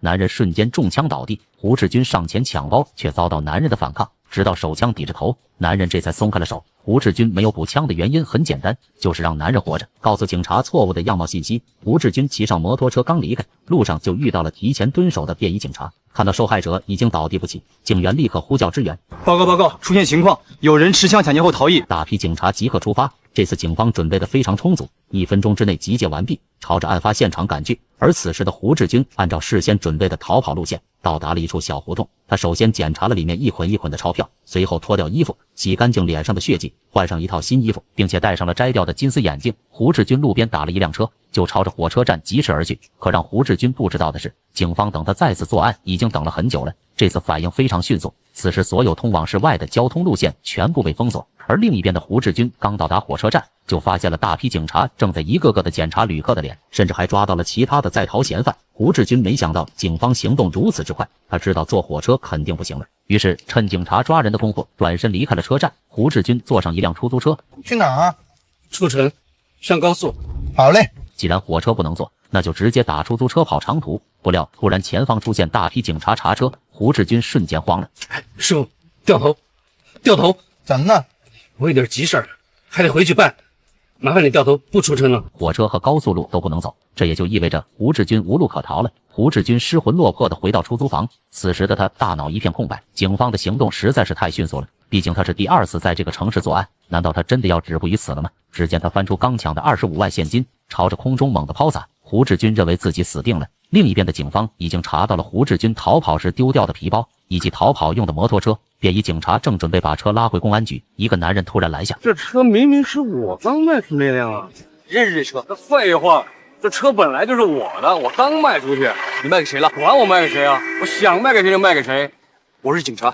男人瞬间中枪倒地，胡志军上前抢包，却遭到男人的反抗，直到手枪抵着头，男人这才松开了手。胡志军没有补枪的原因很简单，就是让男人活着，告诉警察错误的样貌信息。胡志军骑上摩托车刚离开，路上就遇到了提前蹲守的便衣警察。看到受害者已经倒地不起，警员立刻呼叫支援。报告，出现情况，有人持枪抢劫后逃逸。大批警察即刻出发。这次警方准备的非常充足，1分钟之内集结完毕，朝着案发现场赶去。而此时的胡志军按照事先准备的逃跑路线，到达了一处小胡同。他首先检查了里面一捆一捆的钞票，随后脱掉衣服，洗干净脸上的血迹，换上一套新衣服，并且戴上了摘掉的金丝眼镜。胡志军路边打了一辆车，就朝着火车站疾驰而去。可让胡志军不知道的是，警方等他再次作案已经等了很久了，这次反应非常迅速。此时所有通往市外的交通路线全部被封锁。而另一边的胡志军刚到达火车站，就发现了大批警察正在一个个的检查旅客的脸，甚至还抓到了其他的在逃嫌犯。胡志军没想到警方行动如此之快，他知道坐火车肯定不行了，于是趁警察抓人的功夫，转身离开了车站。胡志军坐上一辆出租车，去哪儿？出城，上高速。好嘞。既然火车不能坐，那就直接打出租车跑长途。不料突然前方出现大批警察查车，胡志军瞬间慌了。师傅，掉头！怎么了？我有点急事儿，还得回去办，麻烦你掉头不出城了。火车和高速路都不能走，这也就意味着胡志军无路可逃了。胡志军失魂落魄地回到出租房，此时的他大脑一片空白。警方的行动实在是太迅速了，毕竟他是第2次在这个城市作案，难道他真的要止步于此了吗？只见他翻出刚抢的25万现金，朝着空中猛地抛洒。胡志军认为自己死定了。另一边的警方已经查到了胡志军逃跑时丢掉的皮包以及逃跑用的摩托车。便衣警察正准备把车拉回公安局，一个男人突然拦下。这车明明是我刚卖出那辆啊！认识这车？废话，这车本来就是我的，我刚卖出去。你卖给谁了？管我卖给谁啊！我想卖给谁就卖给谁。我是警察，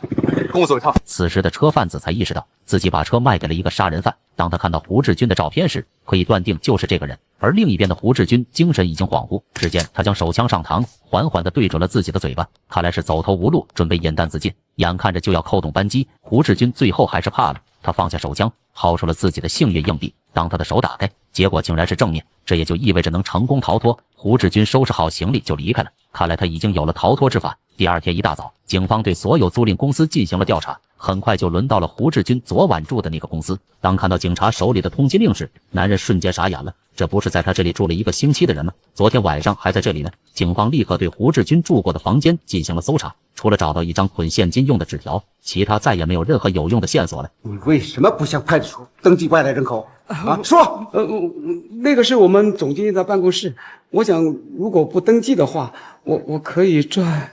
跟我走一趟。此时的车贩子才意识到自己把车卖给了一个杀人犯。当他看到胡志军的照片时，可以断定就是这个人。而另一边的胡志军精神已经恍惚，只见他将手枪上膛，缓缓地对准了自己的嘴巴，看来是走投无路，准备饮弹自尽。眼看着就要扣动扳机，胡志军最后还是怕了，他放下手枪，掏出了自己的幸运硬币。当他的手打开，结果竟然是正面，这也就意味着能成功逃脱。胡志军收拾好行李就离开了，看来他已经有了逃脱之法。第2天一大早，警方对所有租赁公司进行了调查，很快就轮到了胡志军昨晚住的那个公司。当看到警察手里的通缉令时，男人瞬间傻眼了，这不是在他这里住了1个星期的人吗？昨天晚上还在这里呢。警方立刻对胡志军住过的房间进行了搜查，除了找到一张捆现金用的纸条，其他再也没有任何有用的线索了。你为什么不向派出所登记外来人口？说。那个是我们总经理的办公室，我想如果不登记的话，我可以赚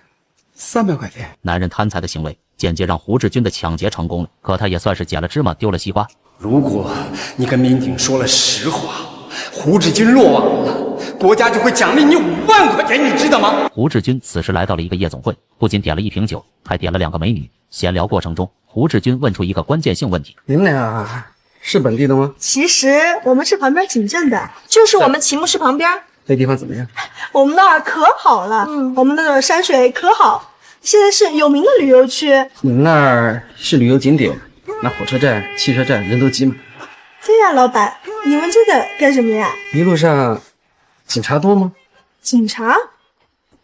300块钱。男人贪财的行为间接让胡志军的抢劫成功了，可他也算是捡了芝麻丢了西瓜。如果你跟民警说了实话，胡志军落网了，国家就会奖励你5万块钱，你知道吗？胡志军此时来到了一个夜总会，不仅点了1瓶酒，还点了2个美女。闲聊过程中，胡志军问出一个关键性问题：你们俩是本地的吗？其实我们是旁边景镇的，就是我们齐木市旁边。那地方怎么样？我们那儿可好了，我们那儿山水可好，现在是有名的旅游区。你们那儿是旅游景点，那火车站、汽车站人都挤满。对呀，老板，你问这个干什么呀？一路上警察多吗？警察？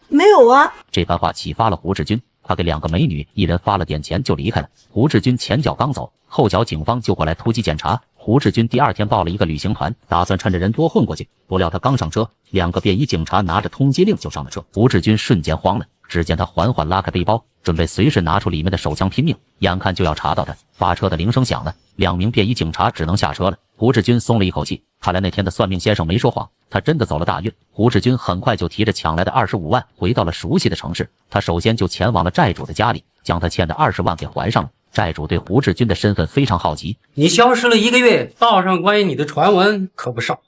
没有啊。这番话启发了胡志军，他给2个美女一人发了点钱就离开了。胡志军前脚刚走，后脚警方就过来突击检查。胡志军第2天报了一个旅行团，打算趁着人多混过去。不料他刚上车，2个便衣警察拿着通缉令就上了车。胡志军瞬间慌了，只见他缓缓拉开背包，准备随时拿出里面的手枪拼命，眼看就要查到他。发车的铃声响了，2名便衣警察只能下车了。胡志军松了一口气，看来那天的算命先生没说谎，他真的走了大运。胡志军很快就提着抢来的25万回到了熟悉的城市。他首先就前往了债主的家里，将他欠的20万给还上了。债主对胡志军的身份非常好奇。你消失了1个月，道上关于你的传闻可不少。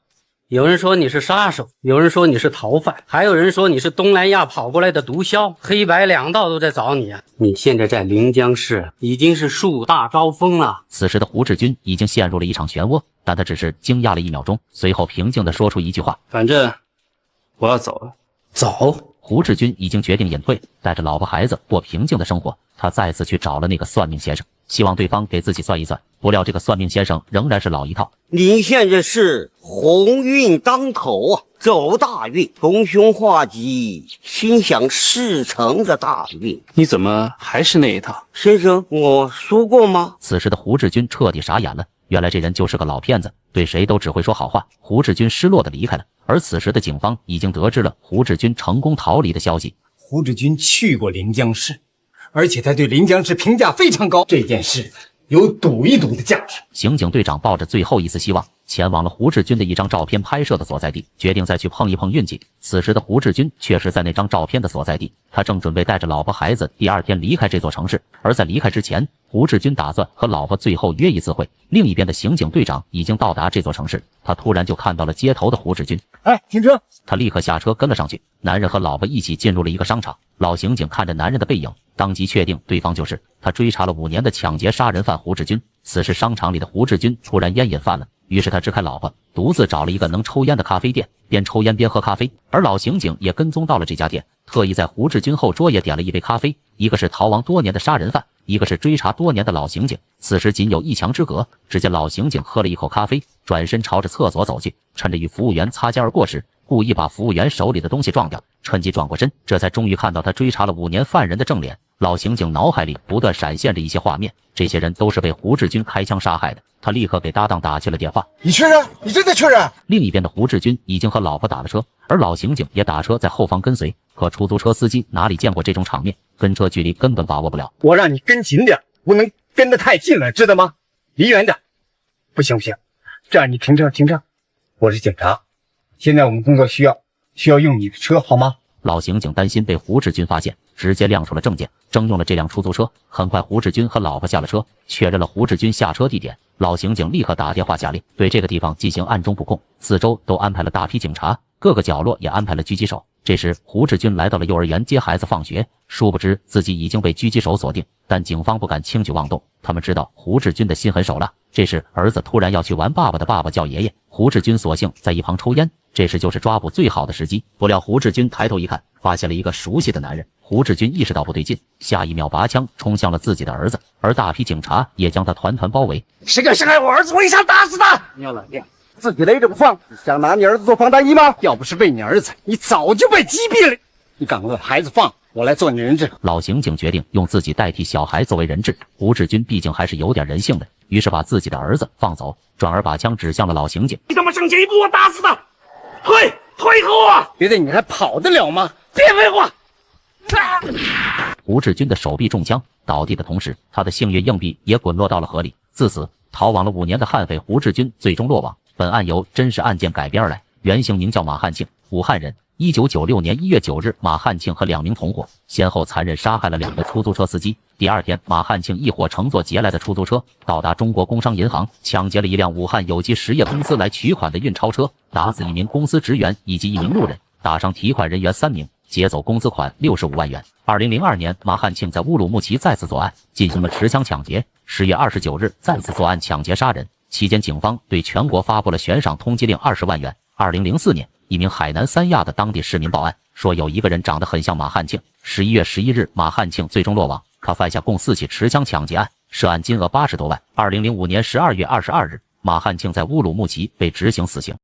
有人说你是杀手，有人说你是逃犯，还有人说你是东南亚跑过来的毒枭，黑白2道都在找你啊！你现在在临江市已经是树大招风了。此时的胡志军已经陷入了一场漩涡，但他只是惊讶了1秒钟，随后平静地说出一句话：反正我要走了。走。胡志军已经决定隐退，带着老婆孩子过平静的生活。他再次去找了那个算命先生，希望对方给自己算一算。不料这个算命先生仍然是老一套。您现在是鸿运当头啊，走大运，逢凶化吉，心想事成的大运。你怎么还是那一套？先生，我说过吗？此时的胡志军彻底傻眼了，原来这人就是个老骗子，对谁都只会说好话。胡志军失落地离开了。而此时的警方已经得知了胡志军成功逃离的消息。胡志军去过临江市，而且他对临江市评价非常高，这件事有赌一赌的价值。刑警队长抱着最后一丝希望，前往了胡志军的一张照片拍摄的所在地，决定再去碰一碰运气。此时的胡志军确实在那张照片的所在地，他正准备带着老婆孩子第2天离开这座城市。而在离开之前，胡志军打算和老婆最后约一次会。另一边的刑警队长已经到达这座城市，他突然就看到了街头的胡志军。停车！他立刻下车跟了上去。男人和老婆一起进入了一个商场。老刑警看着男人的背影，当即确定对方就是他追查了5年的抢劫杀人犯胡志军。此时商场里的胡志军突然烟瘾犯了，于是他支开老婆，独自找了一个能抽烟的咖啡店，边抽烟边喝咖啡。而老刑警也跟踪到了这家店，特意在胡志军后桌也点了一杯咖啡。一个是逃亡多年的杀人犯，一个是追查多年的老刑警。此时仅有1墙之隔。只见老刑警喝了一口咖啡，转身朝着厕所走去，趁着与服务员擦肩而过时，故意把服务员手里的东西撞掉，趁机转过身，这才终于看到他追查了5年犯人的正脸。老刑警脑海里不断闪现着一些画面，这些人都是被胡志军开枪杀害的。他立刻给搭档打去了电话。你确认？你真的确认？另一边的胡志军已经和老婆打了车，而老刑警也打车在后方跟随。可出租车司机哪里见过这种场面，跟车距离根本把握不了。我让你跟紧点，不能跟得太近了，知道吗？离远点。不行不行，这样你停车。我是警察，现在我们工作需要用你的车，好吗？老刑警担心被胡志军发现，直接亮出了证件，征用了这辆出租车。很快胡志军和老婆下了车，确认了胡志军下车地点。老刑警立刻打电话下令，对这个地方进行暗中布控，四周都安排了大批警察，各个角落也安排了狙击手。这时胡志军来到了幼儿园接孩子放学，殊不知自己已经被狙击手锁定，但警方不敢轻举妄动，他们知道胡志军的心狠手辣。这时儿子突然要去玩爸爸的爸爸叫爷爷，胡志军索性在一旁抽烟，这时就是抓捕最好的时机。不料胡志军抬头一看，发现了一个熟悉的男人。胡志军意识到不对劲，下一秒拔枪冲向了自己的儿子，而大批警察也将他团团包围。谁敢伤害我儿子，我一枪打死他！你要冷静，自己勒着不放，想拿你儿子做防弹衣吗？要不是为你儿子，你早就被击毙了。你赶快把孩子放，我来做你人质。老刑警决定用自己代替小孩作为人质，胡志军毕竟还是有点人性的，于是把自己的儿子放走，转而把枪指向了老刑警。你他妈上前一步，我打死他！退后啊！觉得你还跑得了吗？别废话！胡志军的手臂中枪倒地的同时，他的幸运硬币也滚落到了河里。自此，逃亡了5年的悍匪胡志军最终落网。本案由真实案件改编而来，原姓名叫马汉庆，武汉人。1996年1月9日，马汉庆和2名同伙先后残忍杀害了2个出租车司机。第二天，马汉庆一伙乘坐劫来的出租车，到达中国工商银行，抢劫了一辆武汉有机实业公司来取款的运钞车，打死1名公司职员以及1名路人，打伤提款人员3名，劫走公司款65万元。2002年，马汉庆在乌鲁木齐再次作案，进行了持枪抢劫。10月29日，再次作案抢劫杀人，期间警方对全国发布了悬赏通缉令20万元。2004年，一名海南三亚的当地市民报案，说有一个人长得很像马汉庆。11月11日，马汉庆最终落网，他犯下共4起持枪抢劫案，涉案金额80多万。2005年12月22日，马汉庆在乌鲁木齐被执行死刑。